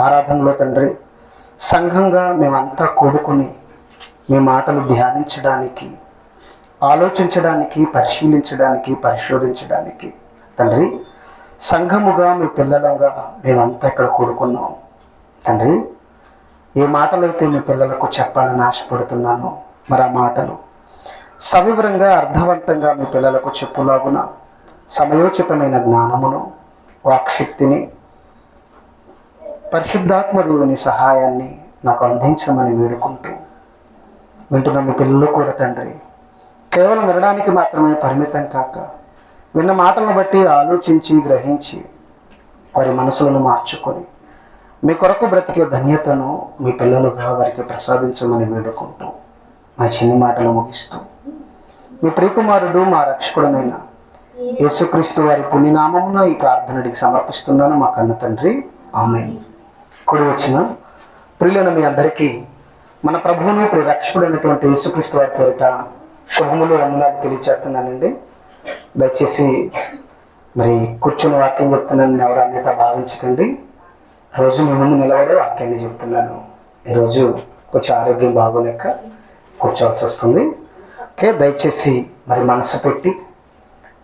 ఆరాధనలో తండ్రి సంఘంగా మేమంతా కూడుకుని మీ మాటలు ధ్యానించడానికి, ఆలోచించడానికి, పరిశీలించడానికి, పరిశోధించడానికి తండ్రి సంఘముగా మీ పిల్లలంగా మేమంతా ఇక్కడ కూడుకున్నాం తండ్రి. ఏ మాటలైతే మీ పిల్లలకు చెప్పాలని ఆశపడుతున్నానో మరి ఆ మాటలు సవివరంగా అర్థవంతంగా మీ పిల్లలకు చెప్పులాగున సమయోచితమైన జ్ఞానమును, వాక్శక్తిని, పరిశుద్ధాత్మ దేవుని సహాయాన్ని నాకు అందించమని వేడుకుంటూ వింటున్న మీ పిల్లలు కూడా తండ్రి కేవలం వినడానికి మాత్రమే పరిమితం కాక విన్న మాటలను బట్టి ఆలోచించి గ్రహించి వారి మనసులను మార్చుకొని మీ కొరకు బ్రతికే ధన్యతను మీ పిల్లలుగా వారికి ప్రసాదించమని వేడుకుంటూ మా చిన్ని మాటలు ముగిస్తూ మీ ప్రియకుమారుడు మా రక్షకుడనైన యేసుక్రీస్తు వారి పుణ్యనామమున ఈ ప్రార్థనడికి సమర్పిస్తున్నాను మా కన్న తండ్రి, ఆమేన్. కూడి వచ్చిన ప్రియులైన మీ అందరికీ మన ప్రభువును ప్రియ రక్షకుడైనటువంటి యేసుక్రీస్తు వారి పేరిట శుభములు, వందనాలు తెలియజేస్తున్నానండి. దయచేసి మరి కూర్చుని వాక్యం చెప్తున్నానని ఎవరు అన్యత భావించకండి. రోజు మీ ముందు నిలబడే వాక్యాన్ని చెప్తున్నాను. ఈరోజు కొంచెం ఆరోగ్యం బాగోలేక కూర్చోవలసి వస్తుంది. ఓకే, దయచేసి మరి మనసు పెట్టి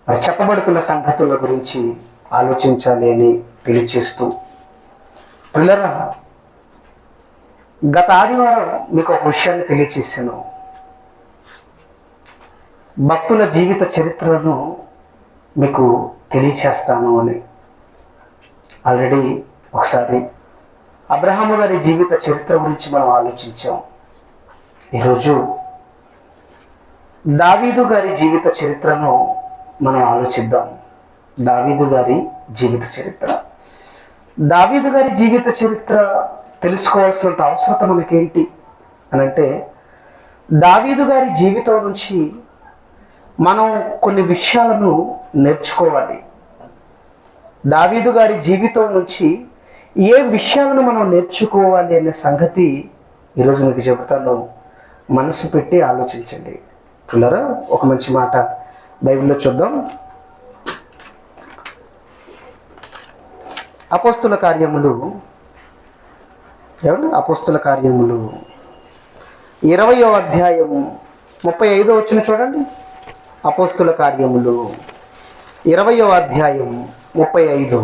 మరి చెప్పబడుతున్న సంగతుల గురించి ఆలోచించాలి అని తెలియచేస్తూ, పిల్లరా గత ఆదివారం మీకు ఒక విషయాన్ని తెలియచేశాను. భక్తుల జీవిత చరిత్రను మీకు తెలియచేస్తాను అని. ఆల్రెడీ ఒకసారి అబ్రహాము గారి జీవిత చరిత్ర గురించి మనం ఆలోచించాం. ఈరోజు దావీదు గారి జీవిత చరిత్రను మనం ఆలోచిద్దాం. దావీదు గారి జీవిత చరిత్ర. దావీదు గారి జీవిత చరిత్ర తెలుసుకోవాల్సినంత అవసరత మనకేంటి అని అంటే, దావీదు గారి జీవితం నుంచి మనం కొన్ని విషయాలను నేర్చుకోవాలి. దావీదు గారి జీవితం నుంచి ఏ విషయాలను మనం నేర్చుకోవాలి అనే సంగతి ఈరోజు మీకు చెబుతాను. మనసు పెట్టి ఆలోచించండి. పిల్లరా, ఒక మంచి మాట బైబిల్లో చూద్దాం. అపోస్తుల కార్యములు 20వ అధ్యాయము 35వ వచనం చూడండి. అపోస్తుల కార్యములు 20వ అధ్యాయం 35.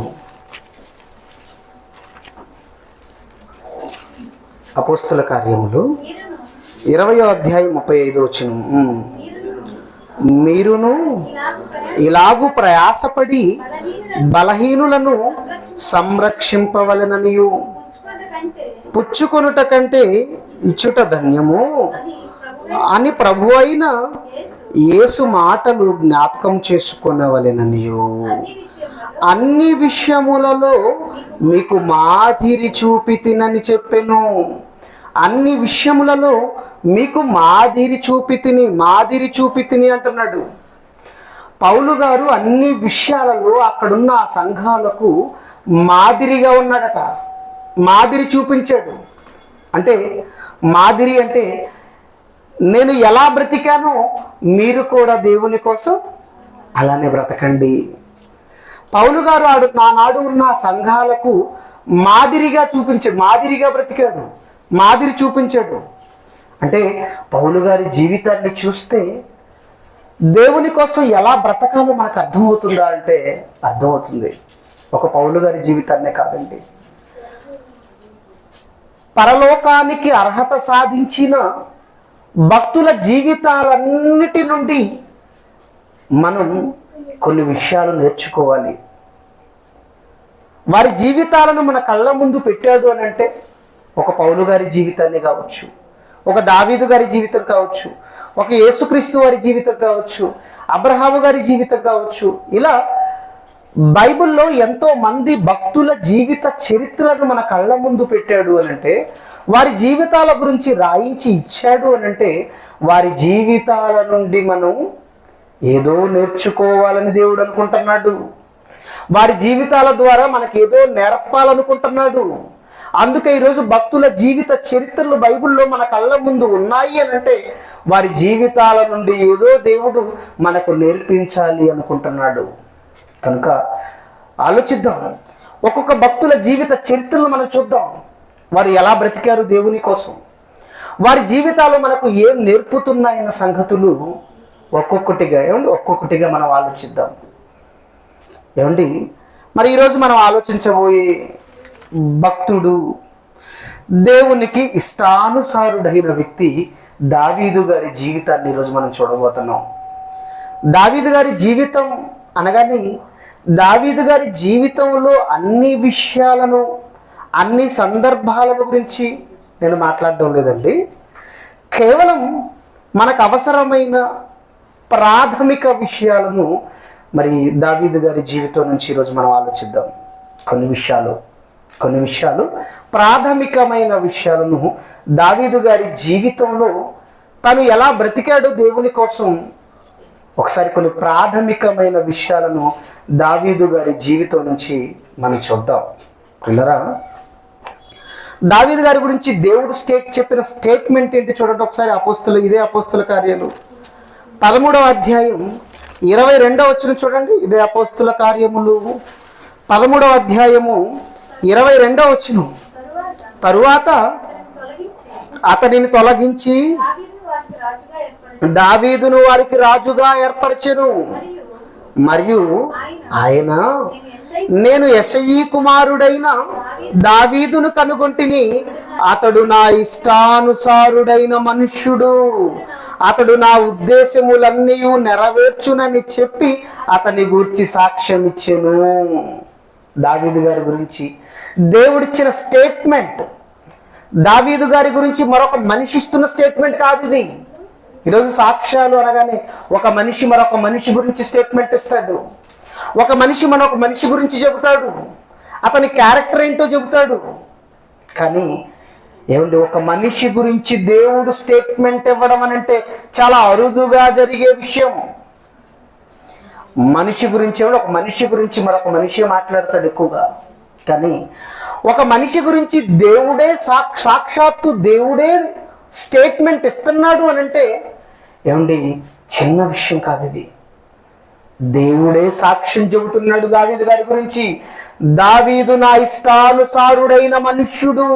అపోస్తుల కార్యములు 20వ అధ్యాయం 35వ వచనం. మీరును ఇలాగు ప్రయాసపడి బలహీనులను సంరక్షింపవలెననియు పుచ్చుకొనుట కంటే ఇచ్చుట ధన్యము అని ప్రభు అయిన యేసు మాటలు జ్ఞాపకం చేసుకొనవలెననియు అన్ని విషయములలో మీకు మాదిరి చూపితినని చెప్పెను. అన్ని విషయములలో మీకు మాదిరి చూపితిని అంటున్నాడు పౌలు గారు. అన్ని విషయాలలో అక్కడున్న సంఘాలకు మాదిరిగా ఉన్నాడట. మాదిరి చూపించాడు. అంటే మాదిరి అంటే నేను ఎలా బ్రతికానో మీరు కూడా దేవుని కోసం అలానే బ్రతకండి. పౌలు గారు నానాడు ఉన్న సంఘాలకు మాదిరిగా చూపించాడు, మాదిరిగా బ్రతికాడు, మాదిరి చూపించాడు. అంటే పౌలు గారి జీవితాన్ని చూస్తే దేవుని కోసం ఎలా బ్రతకాలో మనకు అర్థమవుతుందా అంటే అర్థమవుతుంది. ఒక పౌలు గారి జీవితాన్నే కాదండి, పరలోకానికి అర్హత సాధించిన భక్తుల జీవితాలన్నిటి నుండి మనం కొన్ని విషయాలు నేర్చుకోవాలి. వారి జీవితాలను మన కళ్ళ ముందు పెట్టాడు అని అంటే ఒక పౌలు గారి జీవితాన్ని కావచ్చు, ఒక దావీదు గారి జీవితం కావచ్చు, ఒక యేసుక్రీస్తు వారి జీవితం కావచ్చు, అబ్రహాము గారి జీవితం కావచ్చు. ఇలా బైబిల్లో ఎంతో మంది భక్తుల జీవిత చరిత్రలను మన కళ్ళ ముందు పెట్టాడు అని అంటే, వారి జీవితాల గురించి రాయించి ఇచ్చాడు అని అంటే, వారి జీవితాల నుండి మనం ఏదో నేర్చుకోవాలని దేవుడు అనుకుంటున్నాడు. వారి జీవితాల ద్వారా మనకి ఏదో నేర్పాలనుకుంటున్నాడు. అందుకే ఈరోజు భక్తుల జీవిత చరిత్రలు బైబిల్లో మన కళ్ళ ముందు ఉన్నాయి అని అంటే, వారి జీవితాల నుండి ఏదో దేవుడు మనకు నేర్పించాలి అనుకుంటున్నాడు. కనుక ఆలోచిద్దాం. ఒక్కొక్క భక్తుల జీవిత చరిత్రలు మనం చూద్దాం. వారు ఎలా బ్రతికారు దేవుని కోసం, వారి జీవితాలు మనకు ఏం నేర్పుతున్నాయన్న సంగతులు ఒక్కొక్కటిగా మనం ఆలోచిద్దాం. ఏమండి, మరి ఈరోజు మనం ఆలోచించబోయే భక్తుడు, దేవునికి ఇష్టానుసారుడైన వ్యక్తి దావీదు గారి జీవితాన్ని ఈరోజు మనం చూడబోతున్నాం. దావీదు గారి జీవితం అనగానే దావీదు గారి జీవితంలో అన్ని విషయాలను, అన్ని సందర్భాలను గురించి నేను మాట్లాడడం లేదండి. కేవలం మనకు అవసరమైన ప్రాథమిక విషయాలను మరి దావీదు గారి జీవితం నుంచి ఈరోజు మనం ఆలోచిద్దాం. కొన్ని విషయాలు ప్రాథమికమైన విషయాలను దావీదు గారి జీవితంలో తను ఎలా బ్రతికాడో దేవుని కోసం ఒకసారి కొన్ని ప్రాథమికమైన విషయాలను దావీదు గారి జీవితం నుంచి మనం చూద్దాం. పిల్లరా, దావీదు గారి గురించి దేవుడు చెప్పిన స్టేట్మెంట్ ఏంటి చూడండి ఒకసారి. ఇదే అపోస్తుల కార్యాలు 13వ అధ్యాయం 22వ వచనం చూడండి. ఇదే అపోస్తుల కార్యములు 13వ అధ్యాయము 22వ వచనం. తరువాత అతనిని తొలగించి దావీదును వారికి రాజుగా ఏర్పరచెను. మరియు ఆయన, నేను యెషయి కుమారుడైన దావీదును కనుగొంటిని, అతడు నా ఇష్టానుసారుడైన మనుష్యుడు, అతడు నా ఉద్దేశములన్నీ నెరవేర్చునని చెప్పి అతని గూర్చి సాక్ష్యం ఇచ్చెను. దావీదు గారి గురించి దేవుడిచ్చిన స్టేట్మెంట్, దావీదు గారి గురించి మరొక మనిషి ఇస్తున్న స్టేట్మెంట్ కాదు ఇది. ఈరోజు సాక్ష్యాలు అనగానే ఒక మనిషి మరొక మనిషి గురించి స్టేట్మెంట్ ఇస్తాడు, ఒక మనిషి మరొక మనిషి గురించి చెబుతాడు, అతని క్యారెక్టర్ ఏంటో చెబుతాడు. కానీ ఏమండి, ఒక మనిషి గురించి దేవుడు స్టేట్మెంట్ ఇవ్వడం అని అంటే చాలా అరుదుగా జరిగే విషయం. మనిషి గురించి ఒక మనిషి గురించి మరొక మనిషి మాట్లాడతాడు ఎక్కువగా. కానీ ఒక మనిషి గురించి దేవుడే సాక్షాత్తు దేవుడే స్టేట్మెంట్ ఇస్తున్నాడు అని అంటే ఏమండి, చిన్న విషయం కాదు ఇది. దేవుడే సాక్ష్యం చెబుతున్నాడు దావీదు గారి గురించి. దావీదు నా ఇష్టానుసారుడైన మనుష్యుడు,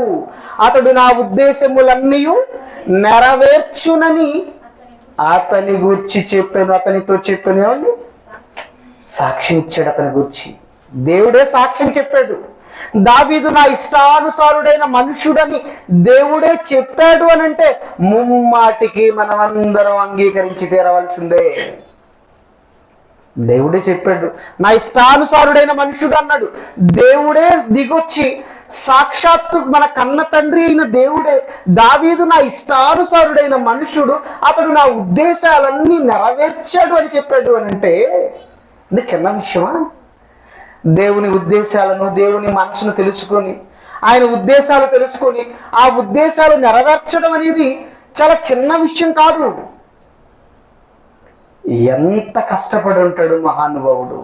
అతడు నా ఉద్దేశములన్నీ నెరవేర్చునని అతని గురించి చెప్పాను, అతనితో చెప్పాను. ఏమండి, సాక్ష్యం ఇచ్చాడు అతని గురించి. దేవుడే సాక్ష్యం చెప్పాడు. దావీదు నా ఇష్టానుసారుడైన మనుషుడని దేవుడే చెప్పాడు అని అంటే ముమ్మాటికి మనం అందరం అంగీకరించి తీరవలసిందే. దేవుడే చెప్పాడు, నా ఇష్టానుసారుడైన మనుషుడు అన్నాడు. దేవుడే దిగొచ్చి సాక్షాత్తు మన కన్న తండ్రి అయిన దేవుడే, దావీదు నా ఇష్టానుసారుడైన మనుషుడు, అతడు నా ఉద్దేశాలన్నీ నెరవేర్చాడు అని చెప్పాడు అని అంటే చిన్న విషయమా? దేవుని ఉద్దేశాలను, దేవుని మనసును తెలుసుకొని, ఆయన ఉద్దేశాలు తెలుసుకొని ఆ ఉద్దేశాలు నెరవేర్చడం అనేది చాలా చిన్న విషయం కాదు. ఎంత కష్టపడి ఉంటాడు మహానుభావుడు,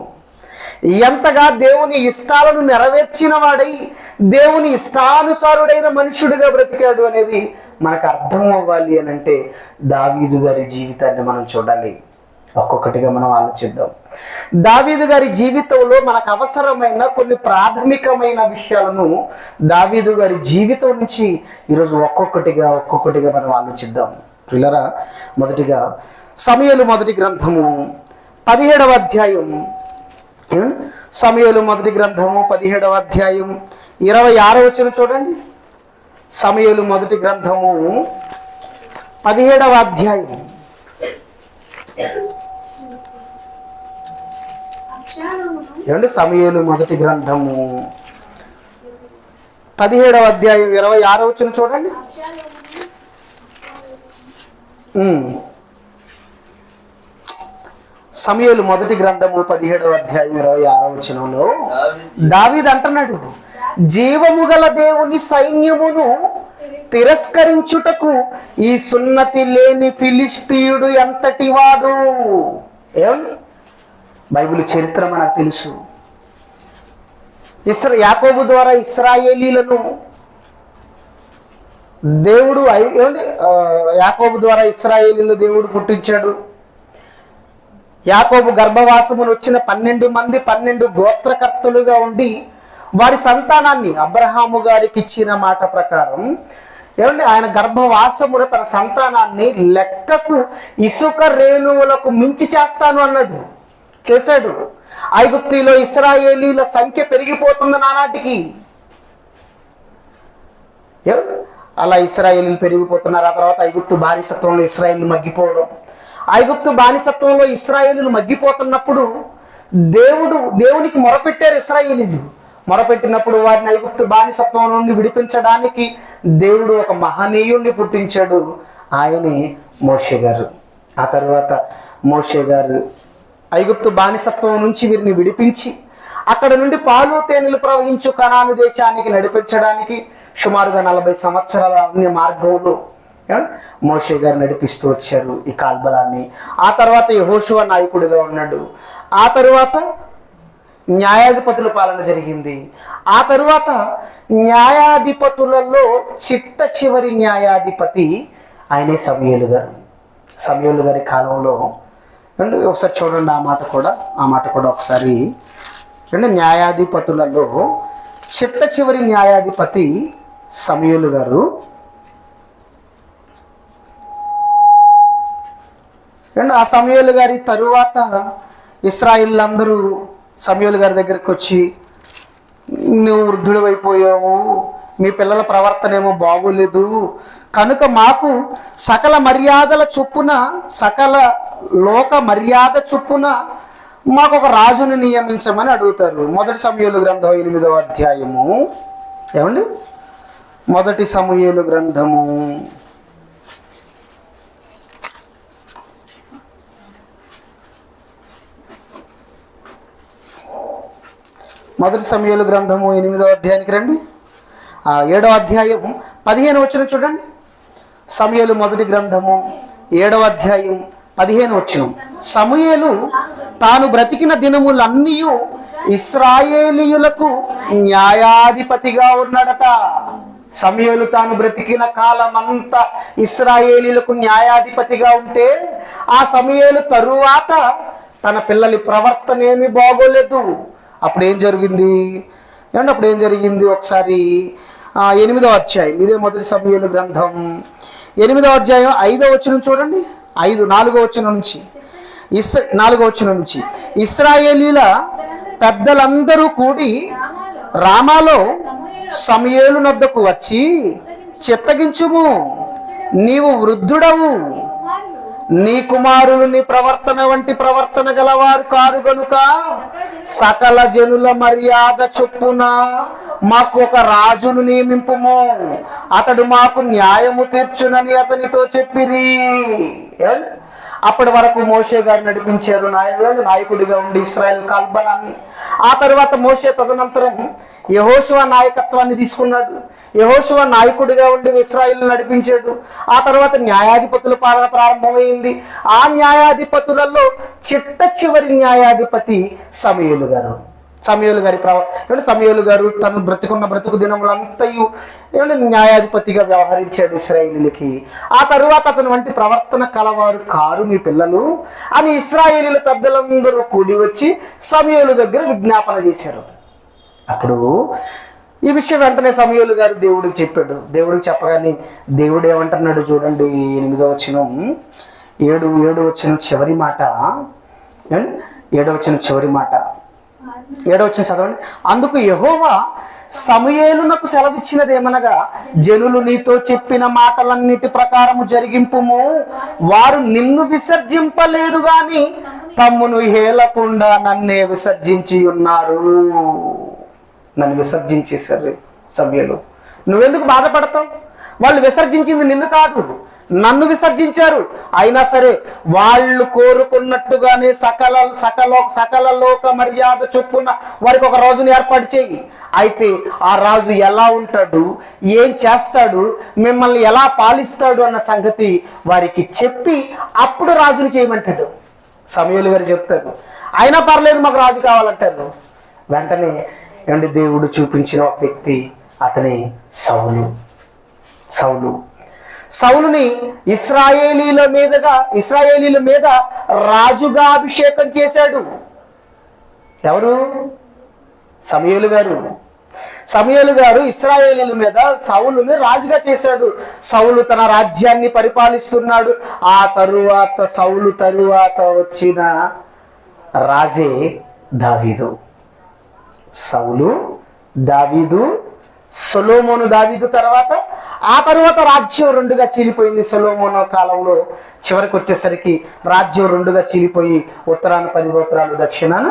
ఎంతగా దేవుని ఇష్టాలను నెరవేర్చిన వాడై దేవుని ఇష్టానుసారుడైన మనుషుడిగా బ్రతికాడు అనేది మనకు అర్థం అవ్వాలి అని అంటే దావీదు గారి జీవితాన్ని మనం చూడాలి. ఒక్కొక్కటిగా మనం ఆలోచిద్దాం. దావీదు గారి జీవితంలో మనకు అవసరమైన కొన్ని ప్రాథమికమైన విషయాలను దావీదు గారి జీవితం నుంచి ఈరోజు ఒక్కొక్కటిగా మనం ఆలోచిద్దాం. పిల్లరా, మొదటిగా సమూయేలు మొదటి గ్రంథము 17వ అధ్యాయం. సమూయేలు మొదటి గ్రంథము 17వ అధ్యాయం 26వ వచనం చూడండి. సమూయేలు మొదటి గ్రంథము 17వ అధ్యాయం సమూయేలు మొదటి గ్రంథము 17వ అధ్యాయం 26వ వచనం చూడండి. సమూయేలు మొదటి గ్రంథము 17వ అధ్యాయం 26వ వచనంలో దావీదు అంటున్నాడు, జీవము గల దేవుని సైన్యమును తిరస్కరించుటకు ఈ సున్నతి లేని ఫిలిష్తీయుడు ఎంతటి వాడు. బైబిల్ చరిత్ర మనకు తెలుసు. యాకోబు ద్వారా ఇశ్రాయేలీలను దేవుడు యాకోబు ద్వారా ఇశ్రాయేలీలు దేవుడు పుట్టించాడు. యాకోబు గర్భవాసమును వచ్చిన 12 మంది 12 గోత్రకర్తలుగా ఉండి వారి సంతానాన్ని అబ్రహాము గారికి ఇచ్చిన మాట ప్రకారం ఏమండి ఆయన గర్భవాసమున తన సంతానాన్ని లెక్కకు ఇసుక రేణువులకు మించి చేస్తాను అన్నాడు, చేశాడు. ఐగుప్తిలో ఇశ్రాయేలీల సంఖ్య పెరిగిపోతుంది నానాటికి. అలా ఇశ్రాయేలీలు పెరిగిపోతున్నారు. ఆ తర్వాత ఐగుప్తు బానిసత్వంలో ఇశ్రాయేలీలు మగ్గిపోవడం. ఐగుప్తు బానిసత్వంలో ఇశ్రాయేలీలు మగ్గిపోతున్నప్పుడు దేవునికి మొరపెట్టారు ఇశ్రాయేలీలు. మొరపెట్టినప్పుడు వారిని ఐగుప్తు బానిసత్వం నుండి విడిపించడానికి దేవుడు ఒక మహనీయుణ్ణి పుట్టించాడు. ఆయనే మోషే గారు. ఆ తర్వాత మోషే గారు ఐగుప్తు బానిసత్వం నుంచి వీరిని విడిపించి అక్కడ నుండి పాలు తేనెలు ప్రవహించు కనాను దేశానికి నడిపించడానికి సుమారుగా 40 సంవత్సరాల అన్ని మార్గంలో మోషే గారు నడిపిస్తూ వచ్చారు ఈ కాల్బలాన్ని. ఆ తర్వాత యెహోషువ నాయకుడిగా ఉన్నాడు. ఆ తరువాత న్యాయాధిపతుల పాలన జరిగింది. ఆ తరువాత న్యాయాధిపతులలో చిట్ట చివరి న్యాయాధిపతి ఆయనే సమూయేలు గారు. సమూయేలు గారి కాలంలో ఒకసారి చూడండి ఆ మాట కూడా ఒకసారి న్యాయాధిపతులలో చిట్ట చివరి న్యాయాధిపతి సమూయేలు గారు. ఆ సమూయేలు గారి తరువాత ఇశ్రాయేలీయులందరూ సమూయేలు గారి దగ్గరికి వచ్చి, నువ్వు వృద్ధుడు అయిపోయావు, మీ పిల్లల ప్రవర్తన ఏమో బాగోలేదు, కనుక మాకు సకల మర్యాదల చొప్పున, సకల లోక మర్యాద చొప్పున మాకు ఒక రాజుని నియమించమని అడుగుతారు. మొదటి సమూయేలు గ్రంథం 8వ అధ్యాయము. ఏమండి? మొదటి సమూయేలు గ్రంథము 8వ అధ్యాయానికి రండి. 7వ అధ్యాయం 15 వచనం చూడండి. సమూయేలు మొదటి గ్రంథము 7వ అధ్యాయం 15 వచనం. సమూయేలు తాను బ్రతికిన దినములన్నీ ఇశ్రాయేలీయులకు న్యాయాధిపతిగా ఉన్నాడట. సమూయేలు తాను బ్రతికిన కాలమంతా ఇశ్రాయేలీయులకు న్యాయాధిపతిగా ఉంటే ఆ సమూయేలు తరువాత తన పిల్లలి ప్రవర్తన ఏమీ బాగోలేదు. అప్పుడు ఏం జరిగింది ఒకసారి 8వ అధ్యాయం, ఇదే మొదటి సమూయేలు గ్రంథం 8వ అధ్యాయం 5వ వచనం చూడండి. 4వ వచనం నుంచి ఇశ్రాయేలీల పెద్దలందరూ కూడి రామాలో సమూయేలు నొద్దకు వచ్చి, చిత్తగించుము, నీవు వృద్ధుడవు, నీ కుమారులు నీ ప్రవర్తన వంటి ప్రవర్తన గలవారు కారు గనుక సకల జనుల మర్యాద చొప్పున మాకు ఒక రాజును నియమింపుము, అతడు మాకు న్యాయము తీర్చునని అతనితో చెప్పిరి. అప్పటి వరకు మోషే గారు నడిపించారు నాయకుడిగా ఉండి ఇశ్రాయేల్ కాల్బలాన్ని. ఆ తర్వాత మోషే తదనంతరం యెహోషువ నాయకత్వాన్ని తీసుకున్నాడు. యెహోషువ నాయకుడిగా ఉండి ఇశ్రాయేల్ నడిపించాడు. ఆ తర్వాత న్యాయాధిపతుల పాలన ప్రారంభమైంది. ఆ న్యాయాధిపతులలో చిట్ట చివరి న్యాయాధిపతి సమూయేలు గారు. సమూయేలు గారు తను బ్రతుకు దినములంతయు న్యాయాధిపతిగా వ్యవహరించాడు ఇశ్రాయేలీలకి. ఆ తరువాత అతని వంటి ప్రవర్తన కలవారు కారు మీ పిల్లలు అని ఇశ్రాయేలీల పెద్దలందరూ కూడి వచ్చి సమూయేలు దగ్గర విజ్ఞాపన చేశారు. అప్పుడు ఈ విషయం వెంటనే సమూయేలు గారు దేవుడికి చెప్పాడు. దేవుడికి చెప్పగానే దేవుడు ఏమంటున్నాడు చూడండి. 8వ వచనం 7వ వచనం చివరి మాట. 7వ వచనం చివరి మాట 7వ వచనం చదవండి. అందుకు యెహోవా సమూయేలునకు సెలవిచ్చినదేమనగా, జనులు నీతో చెప్పిన మాటలన్నిటి ప్రకారము జరిగింపుము, వారు నిన్ను విసర్జింపలేదు గాని తమ్మును హేలకుండా నన్నే విసర్జించి ఉన్నారు. నన్ను విసర్జించేశారు సమూయేలు. నువ్వెందుకు బాధపడతావు? వాళ్ళు విసర్జించింది నిన్ను కాదు, నన్ను విసర్జించారు. అయినా సరే వాళ్ళు కోరుకున్నట్టుగానే సకల లోక మర్యాద చొప్పున వారికి ఒక రాజుని ఏర్పాటు చేయి. అయితే ఆ రాజు ఎలా ఉంటాడు, ఏం చేస్తాడు, మిమ్మల్ని ఎలా పాలిస్తాడు అన్న సంగతి వారికి చెప్పి అప్పుడు రాజుని చేయమంటాడు. సమూయేలు గారు చెప్తారు, అయినా పర్లేదు మాకు రాజు కావాలంటారు. వెంటనే దేవుడు చూపించిన ఒక వ్యక్తి, అతనే సౌలుని ఇశ్రాయేలీల మీద రాజుగా అభిషేకం చేశాడు. ఎవరు? సమూయేలు గారు. సమూయేలు గారు ఇశ్రాయేలీయుల మీద సౌలుని రాజుగా చేశాడు. సౌలు తన రాజ్యాన్ని పరిపాలిస్తున్నాడు. ఆ తరువాత సౌలు తరువాత వచ్చిన రాజే దావీదు. సౌలు, దావీదు, సొలొమోను దావీదు తర్వాత ఆ తరువాత రాజ్యం రెండుగా చీలిపోయింది. సొలొమోను కాలంలో చివరికి వచ్చేసరికి రాజ్యం రెండుగా చీలిపోయి ఉత్తరాన 10 గోత్రాలు, దక్షిణాన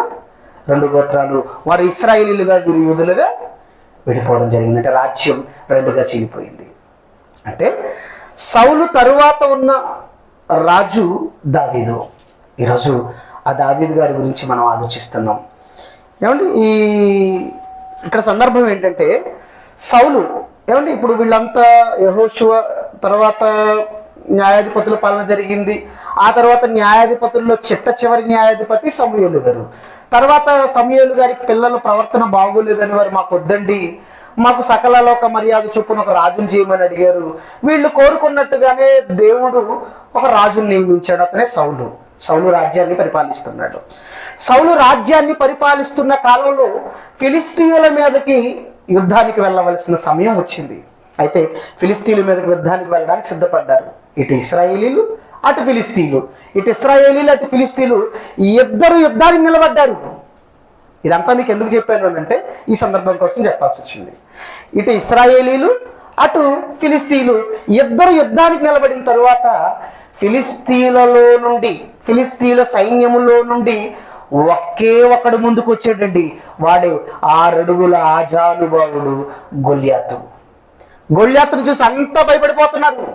2 గోత్రాలు, వారు ఇశ్రాయేలీయులుగా వీరు యూదులుగా విడిపోవడం జరిగింది. అంటే రాజ్యం రెండుగా చీలిపోయింది. అంటే సౌలు తరువాత ఉన్న రాజు దావీదు. ఈరోజు ఆ దావీదు గారి గురించి మనం ఆలోచిస్తున్నాం. ఏమండి ఇక్కడ సందర్భం ఏంటంటే సౌలు ఏమంటే ఇప్పుడు వీళ్ళంతా యెహోషువ తర్వాత న్యాయాధిపతుల పాలన జరిగింది. ఆ తర్వాత న్యాయాధిపతుల్లో చివరి న్యాయాధిపతి సమూయేలు గారు. తర్వాత సమూయేలు గారి పిల్లల ప్రవర్తన బాగోలేదని వారు మాకు వద్దండి, మాకు సకల లోక మర్యాద చొప్పున ఒక రాజుని చేయమని అడిగారు. వీళ్ళు కోరుకున్నట్టుగానే దేవుడు ఒక రాజుని నియమించాడు. అతనే సౌలు. సౌలు రాజ్యాన్ని పరిపాలిస్తున్నాడు. సౌలు రాజ్యాన్ని పరిపాలిస్తున్న కాలంలో ఫిలిస్తీయుల మీదకి యుద్ధానికి వెళ్ళవలసిన సమయం వచ్చింది. అయితే ఫిలిస్తీయుల మీదకి యుద్ధానికి వెళ్ళడానికి సిద్ధపడ్డారు. ఇటు ఇశ్రాయేలీలు, అటు ఫిలిస్తీయులు. ఇటు ఇశ్రాయేలీలు, అటు ఫిలిస్తీయులు ఇద్దరు యుద్ధానికి నిలబడ్డారు. ఇదంతా మీకు ఎందుకు చెప్పాను అంటే ఈ సందర్భం కోసం చెప్పాల్సి వచ్చింది. ఇటు ఇశ్రాయేలీలు, అటు ఫిలిస్తీయులు ఇద్దరు యుద్ధానికి నిలబడిన తరువాత ఫిలిస్తీయుల సైన్యములో నుండి ఒకే ఒకడు ముందుకు వచ్చాడండి. వాడే 6 అడుగుల ఆజానుభావుడు గొల్యాతు. గొల్యాతును చూసి అంతా భయపడిపోతున్నారు.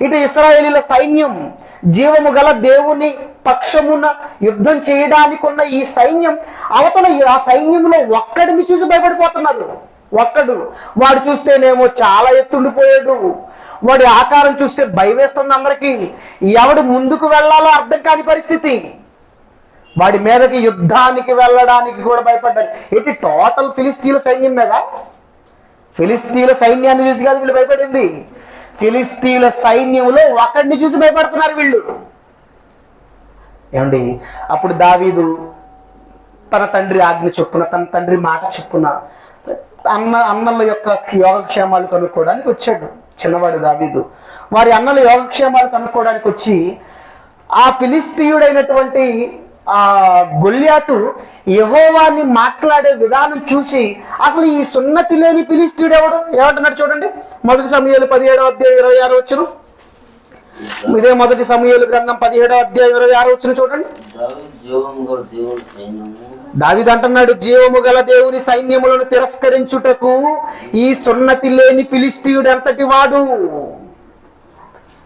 ఇటు ఇశ్రాయేలీల సైన్యం, జీవము గల దేవుని పక్షమున యుద్ధం చేయడానికి ఉన్న ఈ సైన్యం అవతల ఆ సైన్యంలో ఒక్కడిని చూసి భయపడిపోతున్నారు. వాడు చూస్తేనేమో చాలా ఎత్తుండిపోయాడు. వాడి ఆకారం చూస్తే భయం వేస్తుంది అందరికీ. ఎవడు ముందుకు వెళ్ళాలో అర్థం కాని పరిస్థితి. వాడి మీదకి యుద్ధానికి వెళ్ళడానికి కూడా భయపడ్డారు. ఏంటి టోటల్ ఫిలిస్తీయుల సైన్యం మీద? ఫిలిస్తీయుల సైన్యాన్ని చూసి కాదు వీళ్ళు భయపడింది, ఫిలిస్తీయుల సైన్యంలో ఒకడిని చూసి భయపడుతున్నారు వీళ్ళు. ఏమండి అప్పుడు దావీదు తన తండ్రి ఆజ్ఞ చొప్పున, తన తండ్రి మాట చొప్పున అన్నల యొక్క యోగక్షేమాలు కనుక్కోవడానికి వచ్చాడు. చిన్నవాడు దావీదు వారి అన్నల యోగక్షేమాలు కనుక్కోవడానికి వచ్చి ఆ ఫిలిస్తీయుడైనటువంటి ఆ గొల్యాతు యెహోవాని మాట్లాడే విధానం చూసి అసలు ఈ సున్నతి లేని ఫిలిస్తీయుడు ఎవడు ఏమంటున్నాడు చూడండి. 1 సమూయేలు 17వ అధ్యాయం 26వ వచనం. ఇదే 1 సమూయేలు గ్రంథం 17వ అధ్యాయం 26వ వచనం చూడండి. దావీదు అంటున్నాడు, జీవము గల దేవుని సైన్యములను తిరస్కరించుటకు ఈ సున్నతి లేని ఫిలిస్తీయుడు ఎంతటి వాడు?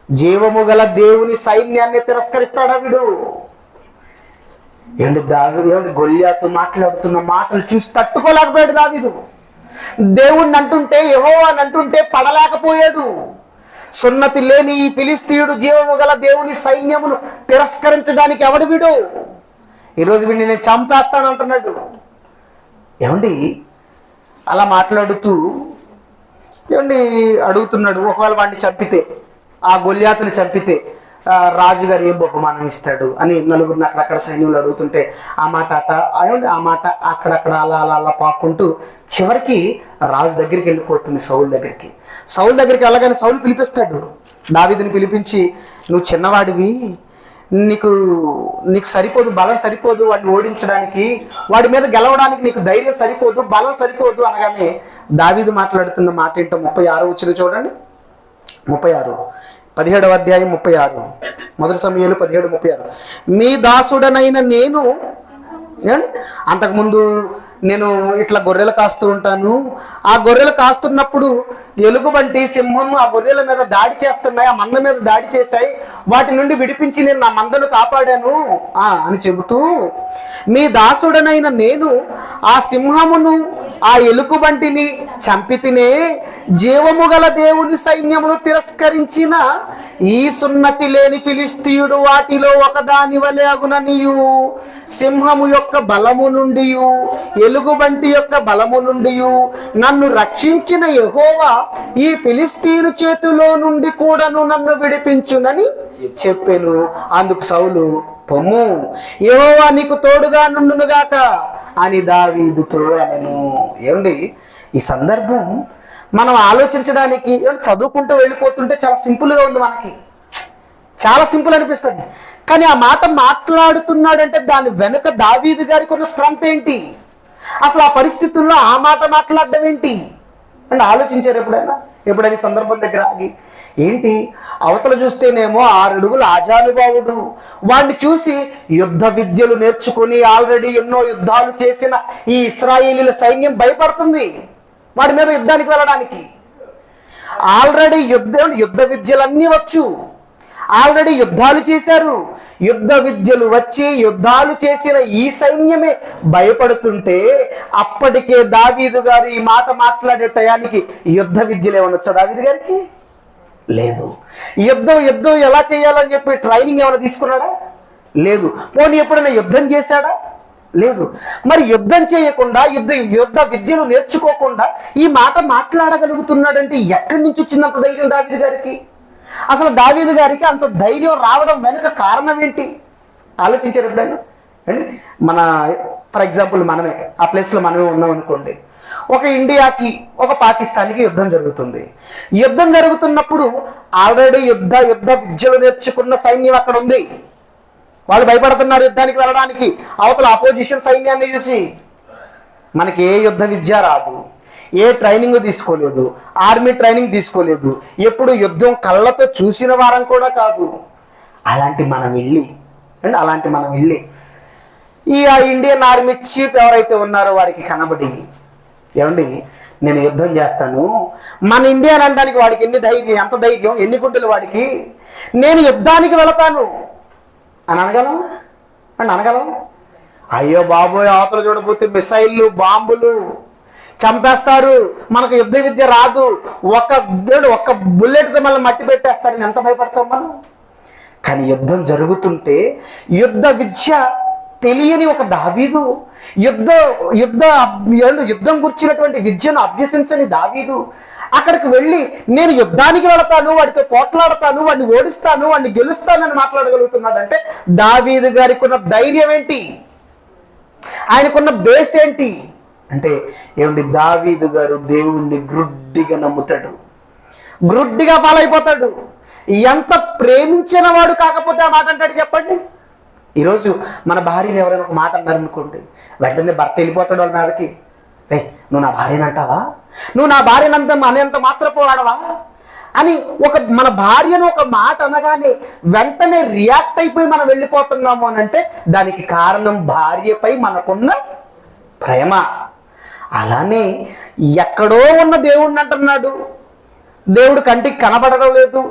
జీవము గల దేవుని సైన్యాన్ని తిరస్కరిస్తాడా వీడు? ఏమండి గొల్యాతు మాట్లాడుతున్న మాటలు చూసి తట్టుకోలేకపోయాడు దావీదు. దేవుణ్ణి అంటుంటే, యెహోవాని అంటుంటే పడలేకపోయాడు. సున్నతి లేని ఈ ఫిలిస్తీయుడు జీవము గల దేవుని సైన్యమును తిరస్కరించడానికి ఎవడు వీడు? ఈరోజు వీడిని నేను చంపేస్తాను అంటున్నాడు. ఏమండి అలా మాట్లాడుతూ అడుగుతున్నాడు, ఒకవేళ వాడిని చంపితే, ఆ గొల్యాతుని చంపితే రాజుగారు ఏం బహుమానం ఇస్తాడు అని నలుగురిని అక్కడక్కడ సైన్యంలో అడుగుతుంటే ఆ మాట అక్కడక్కడ అలా పాక్కుంటూ చివరికి రాజు దగ్గరికి వెళ్ళిపోతుంది. సౌలు దగ్గరికి వెళ్ళగానే సౌలు పిలిపిస్తాడు. దావీదుని పిలిపించి, నువ్వు చిన్నవాడివి, నీకు సరిపోదు, బలం సరిపోదు వాడిని ఓడించడానికి, వాడి మీద గెలవడానికి నీకు ధైర్యం సరిపోదు, బలం సరిపోదు అనగానే దావీదు మాట్లాడుతున్న మాట ఏంటో 36 వచనం చూడండి. 17వ అధ్యాయం 36. 1 సమూయేలు 17:36. మీ దాసుడనైన నేను, అంతకుముందు నేను ఇట్లా గొర్రెలు కాస్తూ ఉంటాను, ఆ గొర్రెలు కాస్తున్నప్పుడు ఎలుగుబంటి, సింహం ఆ గొర్రెల మీద దాడి చేస్తున్నాయి, ఆ మంద మీద దాడి చేశాయి, వాటి నుండి విడిపించి నేను నా మందను కాపాడాను అని చెబుతూ, మీ దాసుడనైన నేను ఆ సింహమును ఆ ఎలుగుబంటిని చంపితినే, జీవము గల దేవుని సైన్యమును తిరస్కరించిన ఈ సున్నతి లేని ఫిలిస్తీయుడు వాటిలో ఒకదాని వలె అగుననియు, సింహము యొక్క బలము నుండి ఎలుగుబంటి యొక్క బలము నుండి నన్ను రక్షించిన యెహోవా ఈ ఫిలిస్తీయుల చేతిలో నుండి కూడాను నన్ను విడిపించునని చెప్పెను. అందుకు సౌలు, పొమ్ము, యెహోవా నీకు తోడుగా నుండునుగాక అని దావీదుతో అనెను. ఏమండి ఈ సందర్భం మనం ఆలోచించడానికి చదువుకుంటూ వెళ్ళిపోతుంటే చాలా సింపుల్గా ఉంది, మనకి చాలా సింపుల్ అనిపిస్తుంది. కానీ ఆ మాట మాట్లాడుతున్నాడంటే దాని వెనుక దావీదు గారికి ఉన్న స్ట్రెంత్ ఏంటి, అసలు ఆ పరిస్థితుల్లో ఆ మాట మాట్లాడడం ఏంటి అంటే ఆలోచించారు ఎప్పుడైనా సందర్భం దగ్గర ఆగి? ఏంటి అవతల చూస్తేనేమో 6 అడుగుల ఆజానుభావుడు, వాడిని చూసి యుద్ధ విద్యలు నేర్చుకుని ఆల్రెడీ ఎన్నో యుద్ధాలు చేసిన ఈ ఇశ్రాయేలీల సైన్యం భయపడుతుంది వాడి మీద యుద్ధానికి వెళ్ళడానికి. ఆల్రెడీ యుద్ధ విద్యలన్నీ వచ్చు, ఆల్రెడీ యుద్ధాలు చేశారు. యుద్ధ విద్యలు వచ్చి యుద్ధాలు చేసిన ఈ సైన్యమే భయపడుతుంటే అప్పటికే దావీదు గారు ఈ మాట మాట్లాడే టయానికి యుద్ధ విద్యలు ఏమన్నా వచ్చా దావీదు గారికి? లేదు. యుద్ధం ఎలా చేయాలని చెప్పి ట్రైనింగ్ ఏమైనా తీసుకున్నాడా? లేదు. పోనీ ఎప్పుడైనా యుద్ధం చేశాడా? లేదు. మరి యుద్ధం చేయకుండా యుద్ధ విద్యలు నేర్చుకోకుండా ఈ మాట మాట్లాడగలుగుతున్నాడంటే ఎక్కడి నుంచి వచ్చిందంత ధైర్యం దావీదు గారికి? అసలు దావీదు గారికి అంత ధైర్యం రావడం వెనుక కారణం ఏంటి ఆలోచించారు ఎప్పుడైనా? అండి మన ఫర్ ఎగ్జాంపుల్ మనమే ఆ ప్లేస్లో మనమే ఉన్నాం అనుకోండి. ఒక ఇండియాకి ఒక పాకిస్తాన్కి యుద్ధం జరుగుతుంది. యుద్ధం జరుగుతున్నప్పుడు ఆల్రెడీ యుద్ధ విద్యలు నేర్చుకున్న సైన్యం అక్కడ ఉంది. వాళ్ళు భయపడుతున్నారు యుద్ధానికి వెళ్ళడానికి అవతల అపోజిషన్ సైన్యాన్ని చూసి. మనకి ఏ యుద్ధ విద్య రాదు, ఏ ట్రైనింగ్ తీసుకోలేదు, ఆర్మీ ట్రైనింగ్ తీసుకోలేదు, ఎప్పుడు యుద్ధం కళ్ళతో చూసిన వారం కూడా కాదు. అలాంటి మనం వెళ్ళి ఈ ఇండియన్ ఆర్మీ చీఫ్ ఎవరైతే ఉన్నారో వారికి కనబడి, ఏమండి నేను యుద్ధం చేస్తాను, మన ఇండియా అనడానికి వాడికి ఎంత ధైర్యం, ఎన్ని గుండెలు వాడికి, నేను యుద్ధానికి వెళతాను అని అనగలమా? అయ్యో బాబోయ్, అవతల చూడబోతే మిసైళ్ళు బాంబులు చంపేస్తారు, మనకు యుద్ధ విద్య రాదు, ఒక్క బుల్లెట్తో మళ్ళీ మట్టి పెట్టేస్తారని ఎంత భయపడతాం మనం. కానీ యుద్ధం జరుగుతుంటే యుద్ధ విద్య తెలియని ఒక దావీదు, యుద్ధం గురించినటువంటి విద్యను అభ్యసించని దావీదు అక్కడికి వెళ్ళి నేను యుద్ధానికి వెళతాను, వాడితో పోట్లాడతాను, వాడిని ఓడిస్తాను, వాడిని గెలుస్తానని మాట్లాడగలుగుతున్నాడంటే దావీదు గారికి ఉన్న ధైర్యం ఏంటి, ఆయనకున్న బేస్ ఏంటి అంటే ఏమండి దావీదు గారు దేవుణ్ణి గ్రుడ్డిగా నమ్ముతాడు, గ్రుడ్డిగా ఫాలో అయిపోతాడు. ఎంత ప్రేమించిన వాడు కాకపోతే ఆ మాట అంటాడు చెప్పండి? ఈరోజు మన భార్యని ఎవరైనా ఒక మాట అన్నారనుకోండి, వెంటనే భర్త వెళ్ళిపోతాడు వాళ్ళ మీదకి. రే నువ్వు నా భార్యని అంటావా, నువ్వు నా భార్యనంత అనేంత మాత్రపోవాడవా అని మన భార్యను ఒక మాట అనగానే వెంటనే రియాక్ట్ అయిపోయి మనం వెళ్ళిపోతున్నాము అని అంటే దానికి కారణం భార్యపై మనకున్న ప్రేమ. అలానే ఎక్కడో ఉన్న దేవుణ్ణి అంటున్నాడు, దేవుడు కంటికి కనబడడం లేదు.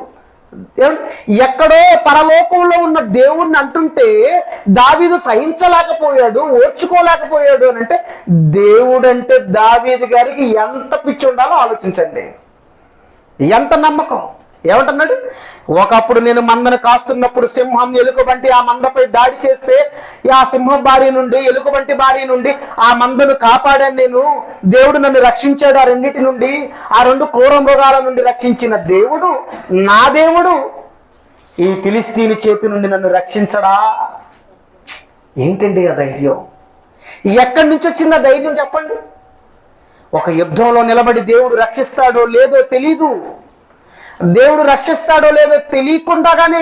ఎక్కడో పరలోకంలో ఉన్న దేవుణ్ణి అంటుంటే దావీదు సహించలేకపోయాడు, ఓర్చుకోలేకపోయాడు అని అంటే దేవుడంటే దావీదు గారికి ఎంత పిచ్చి ఉండాలో ఆలోచించండి, ఎంత నమ్మకం. ఏమంటున్నాడు? ఒకప్పుడు నేను మందను కాస్తున్నప్పుడు సింహం ఎలుకబంటి ఆ మందపై దాడి చేస్తే ఆ సింహం బారి నుండి ఎలుకబంటి బారి నుండి ఆ మందను కాపాడాను నేను, దేవుడు నన్ను రక్షించాడు ఆ రెండింటి నుండి, ఆ 2 క్రూర మృగాల నుండి రక్షించిన దేవుడు నా దేవుడు ఈ ఫిలిస్తీని చేతి నుండి నన్ను రక్షించడా. ఏంటండి ఆ ధైర్యం? ఎక్కడి నుంచి వచ్చింది ఆ ధైర్యం చెప్పండి? ఒక యుద్ధంలో నిలబడి దేవుడు రక్షిస్తాడో లేదో తెలీదు, దేవుడు రక్షిస్తాడో లేదో తెలియకుండానే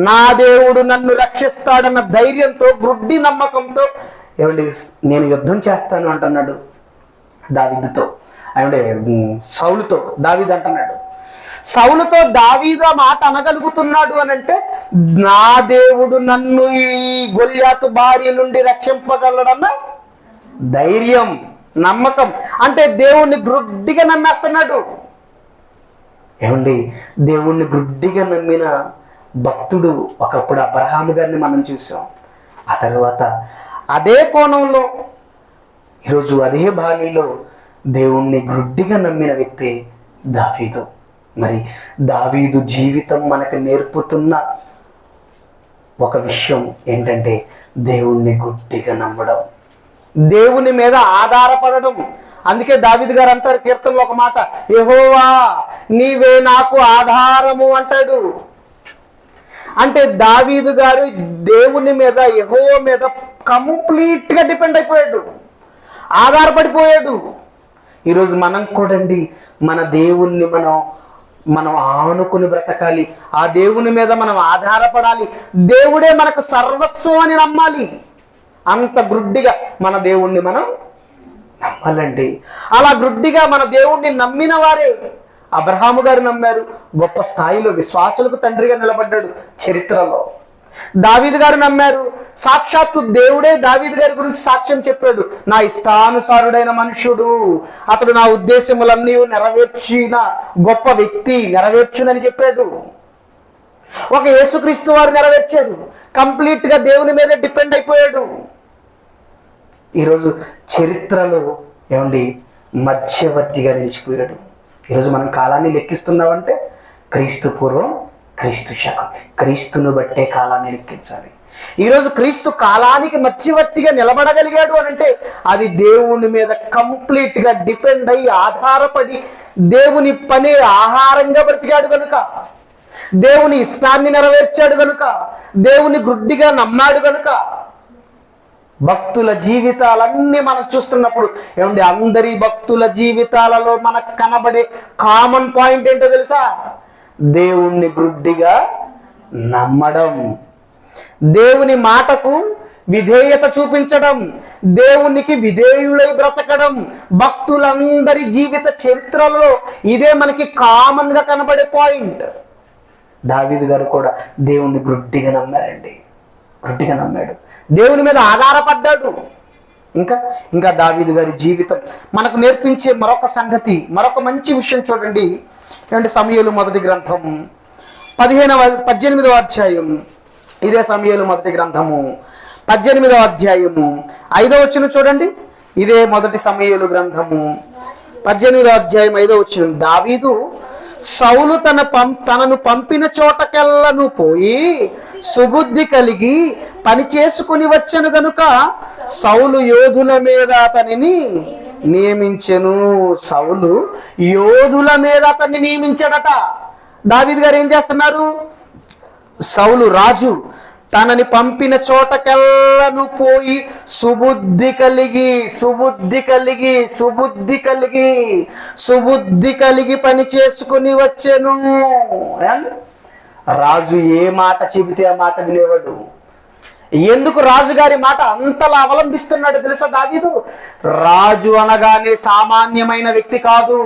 నా దేవుడు నన్ను రక్షిస్తాడన్న ధైర్యంతో గ్రుడ్డి నమ్మకంతో ఏమండి నేను యుద్ధం చేస్తాను అంటున్నాడు దావీదుతో. ఏమంటే సౌలుతో దావీదు అంటున్నాడు. సౌలుతో దావీదు ఆ మాట అనగలుగుతున్నాడు అని అంటే నా దేవుడు నన్ను ఈ గొల్యాతు భార్య నుండి రక్షింపగలడన్న ధైర్యం, నమ్మకం. అంటే దేవుణ్ణి గ్రుడ్డిగా నమ్మేస్తున్నాడు. ఏమండి దేవుణ్ణి గుడ్డిగా నమ్మిన భక్తుడు ఒకప్పుడు అబ్రహాము గారిని మనం చూసాం. ఆ తర్వాత అదే కోణంలో ఈరోజు అదే బాణీలో దేవుణ్ణి గుడ్డిగా నమ్మిన వ్యక్తి దావీదు. మరి దావీదు జీవితం మనకు నేర్పుతున్న ఒక విషయం ఏంటంటే దేవుణ్ణి గుడ్డిగా నమ్మడం, దేవుని మీద ఆధారపడడం. అందుకే దావీదు గారు అంటారు కీర్తనలో ఒక మాట, యెహోవా నీవే నాకు ఆధారము అంటాడు. అంటే దావీదు గారు దేవుని మీద యెహోవా మీద కంప్లీట్గా డిపెండ్ అయిపోయాడు, ఆధారపడిపోయాడు. ఈరోజు మనం కూడండి మన దేవుణ్ణి మనం ఆనుకుని బ్రతకాలి. ఆ దేవుని మీద మనం ఆధారపడాలి. దేవుడే మనకు సర్వస్వం అని నమ్మాలి. అంత గ్రుడ్డిగా మన దేవుణ్ణి మనం నమ్మాలండి. అలా గ్రుడ్డిగా మన దేవుణ్ణి నమ్మిన వారే అబ్రహాము గారు నమ్మారు. గొప్ప స్థాయిలో విశ్వాసులకు తండ్రిగా నిలబడ్డాడు చరిత్రలో. దావీదు గారు నమ్మారు. సాక్షాత్తు దేవుడే దావీదు గారి గురించి సాక్ష్యం చెప్పాడు. నా ఇష్టానుసారుడైన మనుషుడు, అతడు నా ఉద్దేశములన్నీ నెరవేర్చిన గొప్ప వ్యక్తి, నెరవేర్చునని చెప్పాడు. ఒక యేసుక్రీస్తు వారు నెరవేర్చారు. కంప్లీట్ గా దేవుని మీద డిపెండ్ అయిపోయాడు. ఈరోజు చరిత్రలో ఏమండి మధ్యవర్తిగా నిలిచిపోయాడు. ఈరోజు మనం కాలాన్ని లెక్కిస్తున్నామంటే క్రీస్తు పూర్వం, క్రీస్తు శకం, క్రీస్తును బట్టే కాలాన్ని లెక్కించాలి. ఈరోజు క్రీస్తు కాలానికి మధ్యవర్తిగా నిలబడగలిగాడు అని అంటే అది దేవుని మీద కంప్లీట్ గా డిపెండ్ అయ్యి ఆధారపడి దేవుని పనే ఆహారంగా బ్రతికాడు కనుక, దేవుని ఇష్టాన్ని నెరవేర్చాడు కనుక, దేవుని గుడ్డిగా నమ్మాడు కనుక. భక్తుల జీవితాలన్నీ మనం చూస్తున్నప్పుడు ఏమండి అందరి భక్తుల జీవితాలలో మనకు కనబడే కామన్ పాయింట్ ఏంటో తెలుసా? దేవుణ్ణి గుడ్డిగా నమ్మడం, దేవుని మాటకు విధేయత చూపించడం, దేవునికి విధేయులై బ్రతకడం. భక్తులందరి జీవిత చరిత్రలో ఇదే మనకి కామన్ గా కనబడే పాయింట్. దావీదు గారు కూడా దేవుణ్ణి గుడ్డిగా నమ్మారండి. గుడ్డిగా నమ్మాడు, దేవుని మీద ఆధారపడ్డాడు. ఇంకా దావీదు గారి జీవితం మనకు నేర్పించే మరొక సంగతి, మరొక మంచి విషయం చూడండి. ఏమంటే సమూయేలు మొదటి గ్రంథం 18వ అధ్యాయం. ఇదే సమూయేలు మొదటి గ్రంథము 18వ అధ్యాయము 5వ వచనం చూడండి. ఇదే మొదటి సమూయేలు గ్రంథము 18వ అధ్యాయం 5వ వచనం. దావీదు సౌలు తనను పంపిన చోటకెల్లను పోయి సుబుద్ధి కలిగి పని చేసుకుని వచ్చెను గనుక సౌలు యోధుల మీద అతనిని నియమించెను. సౌలు యోధుల మీద అతన్ని నియమించాడట. దావీదు గారు ఏం చేస్తున్నారు? సౌలు రాజు తనని పంపిన చోటకెల్లను పోయి సుబుద్ధి కలిగి పని చేసుకుని వచ్చెను. రాజు ఏ మాట చెబితే ఆ మాట వినేవాడు. ఎందుకు రాజుగారి మాట అంతలా అవలంబిస్తున్నాడు తెలుసా దావీదు? రాజు అనగానే సామాన్యమైన వ్యక్తి కాదు,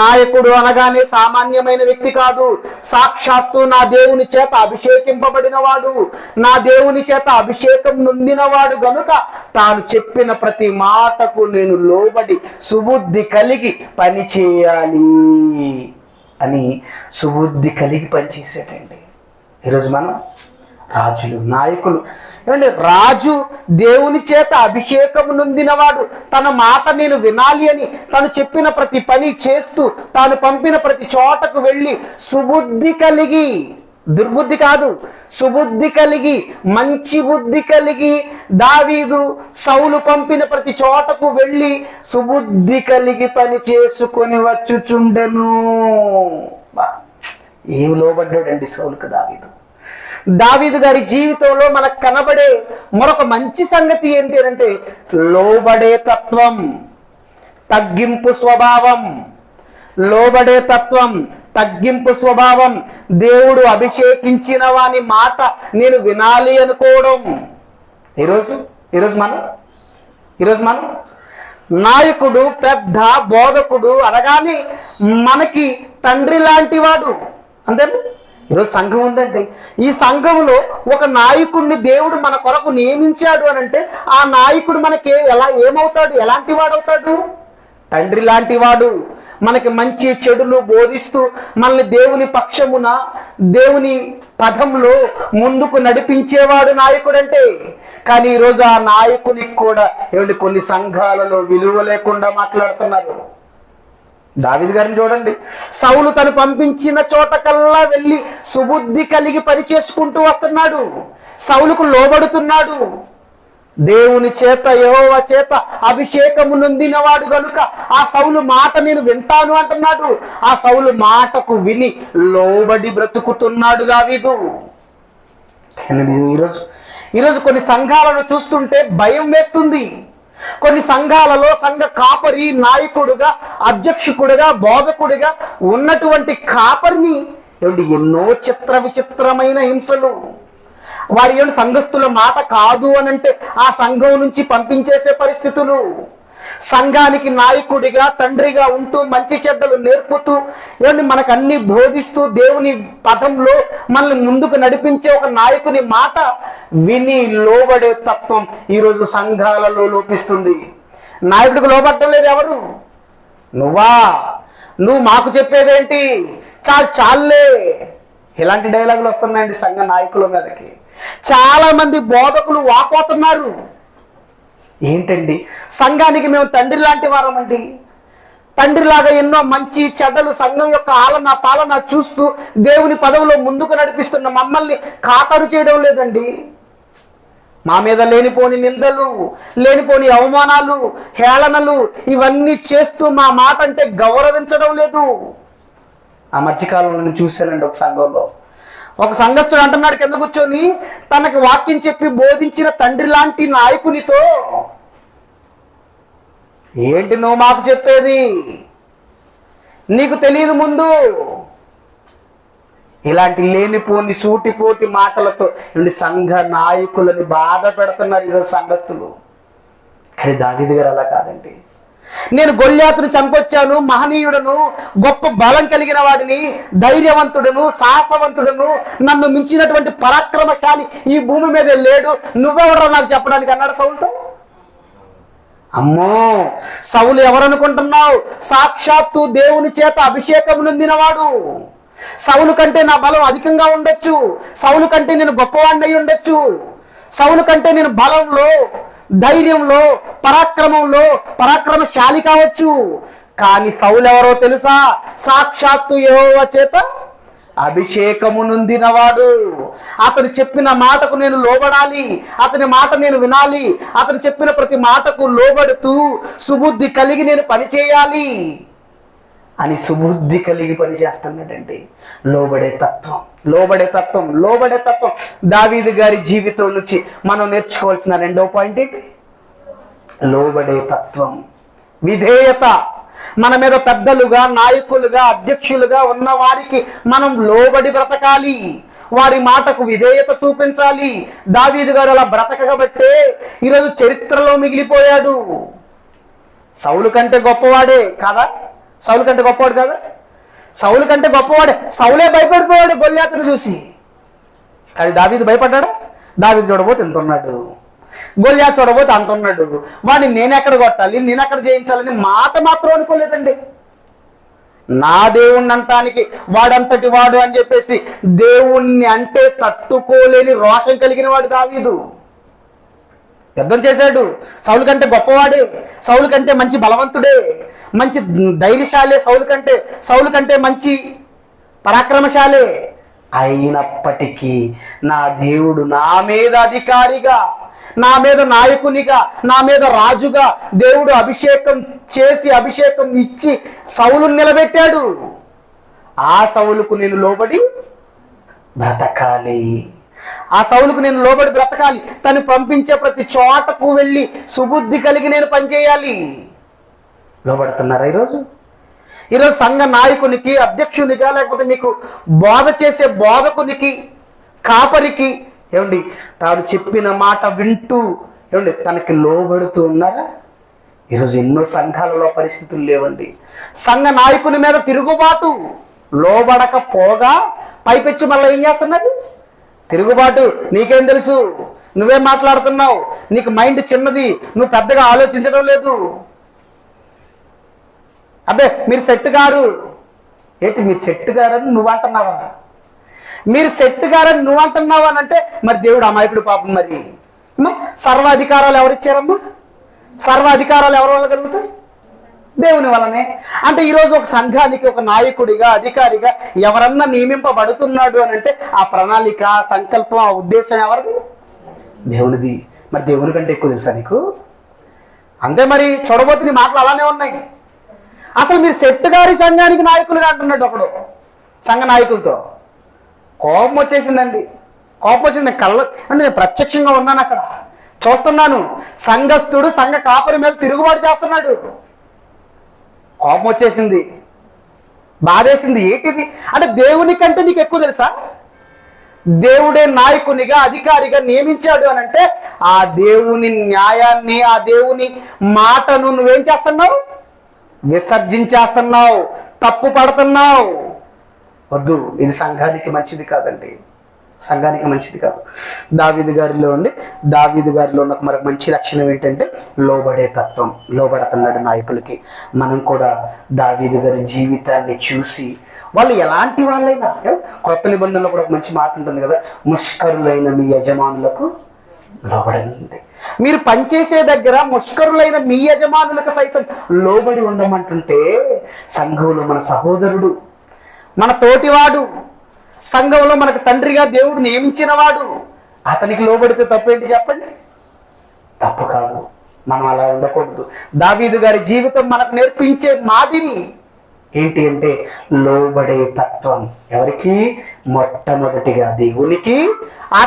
నాయకుడు అనగానే సామాన్యమైన వ్యక్తి కాదు. సాక్షాత్తు నా దేవుని చేత అభిషేకింపబడిన వాడు, నా దేవుని చేత అభిషేకం నొందినవాడు గనుక తాను చెప్పిన ప్రతి మాటకు నేను లోబడి సుబుద్ధి కలిగి పని చేయాలి అని సుబుద్ధి కలిగి పనిచేసాడండి. ఈరోజు మనం రాజులు, నాయకులు ఏమంటే రాజు దేవుని చేత అభిషేకం నొందినవాడు తన మాట నేను వినాలి అని తను చెప్పిన ప్రతి పని చేస్తూ తాను పంపిన ప్రతి చోటకు వెళ్ళి సుబుద్ధి కలిగి, దుర్బుద్ధి కాదు, సుబుద్ధి కలిగి, మంచి బుద్ధి కలిగి దావీదు సౌలు పంపిన ప్రతి చోటకు వెళ్ళి సుబుద్ధి కలిగి పని చేసుకొని వచ్చుచుండెను. ఏమి లోబడ్డాడండి సౌలుకు దావీదు. దావీదు గారి జీవితంలో మనకు కనబడే మరొక మంచి సంగతి ఏంటి అంటే లోబడే తత్వం, తగ్గింపు స్వభావం. లోబడే తత్వం, తగ్గింపు స్వభావం. దేవుడు అభిషేకించిన వాని మాట నేను వినాలి అనుకోవడం. ఈరోజు మనం నాయకుడు, పెద్ద బోధకుడు అనగానే మనకి తండ్రి లాంటి వాడు అంతేనా? ఈరోజు సంఘం ఉందండి. ఈ సంఘంలో ఒక నాయకుడిని దేవుడు మన కొరకు నియమించాడు అని అంటే ఆ నాయకుడు మనకి ఏమవుతాడు? ఎలాంటి వాడు అవుతాడు? తండ్రి లాంటి వాడు. మనకి మంచి చెడులు బోధిస్తూ మనల్ని దేవుని పక్షమున, దేవుని పదంలో ముందుకు నడిపించేవాడు నాయకుడు అంటే. కానీ ఈరోజు ఆ నాయకునికి కూడా ఏమిటి కొన్ని సంఘాలలో విలువ లేకుండా మాట్లాడుతున్నారు. దావీదు గారిని చూడండి. సౌలు తను పంపించిన చోటకల్లా వెళ్ళి సుబుద్ధి కలిగి పని చేసుకుంటూ వస్తున్నాడు. సౌలుకు లోబడుతున్నాడు. దేవుని చేత, యెహోవా చేత అభిషేకము నొందినవాడు గనుక ఆ సౌలు మాట నేను వింటాను అంటున్నాడు. ఆ సౌలు మాటకు విని లోబడి బ్రతుకుతున్నాడు దావీదు. ఈరోజు కొన్ని సంఘాలను చూస్తుంటే భయం వేస్తుంది. కొన్ని సంఘాలలో సంఘ కాపరి, నాయకుడుగా, అధ్యక్షకుడిగా, బోధకుడిగా ఉన్నటువంటి కాపరిని ఎన్నో చిత్ర విచిత్రమైన హింసలు, వారి సంఘస్థుల మాట కాదు అనంటే ఆ సంఘం నుంచి పంపించేసే పరిస్థితులు, సంఘానికి నాయకుడిగా, తండ్రిగా ఉంటూ మంచి చెడ్డలు నేర్పుతూ మనకు అన్ని బోధిస్తూ దేవుని పదంలో మనల్ని ముందుకు నడిపించే ఒక నాయకుని మాట విని లోబడే తత్వం ఈరోజు సంఘాలలో లోపిస్తుంది. నాయకుడికి లోబడటం లేదు ఎవరు? నువ్వు మాకు చెప్పేదేంటి, చాలే, ఇలాంటి డైలాగులు వస్తున్నాయండి సంఘ నాయకుల మీదకి. చాలా మంది బోధకులు వాపోతున్నారు. ఏంటండి, సంఘానికి మేము తండ్రి లాంటి వారమండి, తండ్రిలాగా ఎన్నో మంచి చెడ్డలు సంఘం యొక్క ఆలన పాలన చూస్తూ దేవుని పదవిలో ముందుకు నడిపిస్తున్న మమ్మల్ని ఖాతరు చేయడం లేదండి. మా మీద లేనిపోని నిందలు, లేనిపోని అవమానాలు, హేళనలు ఇవన్నీ చేస్తూ మా మాట అంటే గౌరవించడం లేదు. ఆ మధ్యకాలంలో నేను చూశానండి ఒక సంఘంలో ఒక సంఘస్థుడు అంటున్నాడు కింద కూర్చొని, తనకి వాక్యం చెప్పి బోధించిన తండ్రి లాంటి నాయకునితో, ఏంటి నువ్వు మాకు చెప్పేది, నీకు తెలియదు ముందు. ఇలాంటి లేనిపోని సూటిపోటి మాటలతో సంఘ నాయకులని బాధ పెడుతున్నారు ఈరోజు సంఘస్థులు. కానీ దావీదు గారు అలా కాదండి. నేను గొల్యాతును చంపొచ్చాను, మహనీయుడను, గొప్ప బలం కలిగిన వాడిని, ధైర్యవంతుడను, సాహసవంతుడను, నన్ను మించినటువంటి పరాక్రమశాలి ఈ భూమి మీద లేడు, నువ్వెవరో నాకు చెప్పడానికి అన్నాడు సౌలుతో. అమ్మో, సౌలు ఎవరనుకుంటున్నావు? సాక్షాత్తు దేవుని చేత అభిషేకం నొందినవాడు. సౌలు కంటే నా బలం అధికంగా ఉండొచ్చు, సౌలు కంటే నేను గొప్పవాడిని అయి ఉండొచ్చు, సౌలు కంటే నేను బలంలో, ధైర్యంలో, పరాక్రమంలో పరాక్రమశాలి కావచ్చు. కానీ సౌలు ఎవరో తెలుసా? సాక్షాత్తు యెహోవా చేత అభిషేకము నొందినవాడు. అతను చెప్పిన మాటకు నేను లోబడాలి, అతని మాట నేను వినాలి, అతను చెప్పిన ప్రతి మాటకు లోబడుతూ సుబుద్ధి కలిగి నేను పనిచేయాలి అని సుబుద్ధి కలిగి పనిచేస్తున్నాడండి. లోబడే తత్వం దావీదు గారి జీవితం నుంచి మనం నేర్చుకోవాల్సిన రెండో పాయింట్ ఏంటి? లోబడే తత్వం, విధేయత. మన మీద పెద్దలుగా, నాయకులుగా, అధ్యక్షులుగా ఉన్న వారికి మనం లోబడి బ్రతకాలి, వారి మాటకు విధేయత చూపించాలి. దావీదు గారు అలా బ్రతకబట్టే ఈరోజు చరిత్రలో మిగిలిపోయాడు. సౌలు కంటే గొప్పవాడే కాదా? సౌలు కంటే గొప్పవాడు కదా? సౌలు కంటే గొప్పవాడే. సౌలే భయపడిపోయాడు గొల్యాతును చూసి. కానీ దావీదు భయపడ్డాడా? దావీదు చూడబోతే ఎంత ఉన్నాడు, గొల్యాతు చూడబోతే అంత ఉన్నాడు. వాడిని నేనెక్కడ కొట్టాలి, నేనెక్కడ జయించాలని మాట మాత్రం అనుకోలేదండి. నా దేవుణ్ణి అంటానికి వాడంతటి వాడు అని చెప్పేసి దేవుణ్ణి అంటే తట్టుకోలేని రోషం కలిగిన వాడు దావీదు. యుద్ధం చేశాడు. సౌలు కంటే గొప్పవాడే, సౌలు కంటే మంచి బలవంతుడే, మంచి ధైర్యశాలే, సౌలు కంటే మంచి పరాక్రమశాలే. అయినప్పటికీ నా దేవుడు నా మీద అధికారిగా, నా మీద నాయకునిగా, నా మీద రాజుగా దేవుడు అభిషేకం చేసి, అభిషేకం ఇచ్చి సౌలుని నిలబెట్టాడు. ఆ సౌలుకు నేను లోబడి బ్రతకాలి, తను పంపించే ప్రతి చోటకు వెళ్ళి సుబుద్ధి కలిగి నేను పనిచేయాలి. లోబడుతున్నారా ఈరోజు సంఘ నాయకునికి, అధ్యక్షునిగా, లేకపోతే మీకు బోధ చేసే బోధకునికి, కాపరికి తాను చెప్పిన మాట వింటూ తనకి లోబడుతూ ఉన్నారా? ఈరోజు ఎన్నో సంఘాలలో పరిస్థితులు లేవండి. సంఘ నాయకుని మీద తిరుగుబాటు, లోబడకపోగా పైపెచ్చి మళ్ళీ ఏం చేస్తున్నారు? తిరుగుబాటు. నీకేం తెలుసు, నువ్వేం మాట్లాడుతున్నావు, నీకు మైండ్ చిన్నది, నువ్వు పెద్దగా ఆలోచించడం లేదు. అబ్బే మీరు సెట్ గారు, ఏంటి మీరు సెట్ గారని నువ్వు అంటున్నావా? మీరు సెట్ గారని నువ్వు అంటున్నావా అని అంటే మరి దేవుడు అమాయకుడు పాపం. మరి సర్వాధికారాలు ఎవరిచ్చారమ్మా? సర్వాధికారాలు ఎవరి వల్ల కలుగుతాయి? దేవుని వల్లనే. అంటే ఈరోజు ఒక సంఘానికి ఒక నాయకుడిగా, అధికారిగా ఎవరన్నా నియమింపబడుతున్నాడు అని అంటే ఆ ప్రణాళిక, సంకల్పం, ఆ ఉద్దేశం ఎవరిది? దేవునిది. మరి దేవుని కంటే ఎక్కువ తెలుసా నీకు? అంతే మరి. చూడబోతే నీ మాటలు అలానే ఉన్నాయి. అసలు మీరు సెట్ గారి సంఘానికి నాయకులుగా అంటున్నాడు ఒకడు. సంఘ నాయకులతో కోపం వచ్చేసిందండి. కోపం వచ్చింది. అంటే నేను ప్రత్యక్షంగా ఉన్నాను అక్కడ, చూస్తున్నాను. సంఘస్థుడు సంఘ కాపరి మీద తిరుగుబాటు చేస్తున్నాడు. కోపం వచ్చేసింది, బాధేసింది. ఏంటిది అంటే దేవుని కంటే నీకు ఎక్కువ తెలుసా? దేవుడే నాయకునిగా అధికారిగా నియమించాడు అని అంటే ఆ దేవుని న్యాయాన్ని, ఆ దేవుని మాటను నువ్వేం చేస్తున్నావు? విసర్జించేస్తున్నావు, తప్పు పడుతున్నావు. వద్దు, ఇది సంఘానికి మంచిది కాదండి, సంఘానికి మంచిది కాదు. దావీదు గారిలో ఉన్న మరొక మంచి లక్షణం ఏంటంటే లోబడే తత్వం. లోబడుతున్నాడు నాయకులకి. మనం కూడా దావీదు గారి జీవితాన్ని చూసి వాళ్ళు ఎలాంటి వాళ్ళైనా, కొత్త నిబంధనలో కూడా ఒక మంచి మాట ఉంటుంది కదా, ముష్కరులైన మీ యజమానులకు లోబడండి. మీరు పనిచేసే దగ్గర ముష్కరులైన మీ యజమానులకు సైతం లోబడి ఉండమంటుంటే సంఘంలో మన సహోదరుడు, మన తోటివాడు, సంఘంలో మనకు తండ్రిగా దేవుడు నియమించిన వాడు, అతనికి లోబడితే తప్పేంటి చెప్పండి? తప్పు కాదు. మనం అలా ఉండకూడదు. దావీదు గారి జీవితం మనకు నేర్పించే మాదిరి ఏంటి అంటే లోబడే తత్వం. ఎవరికి? మొట్టమొదటిగా దేవునికి, ఆ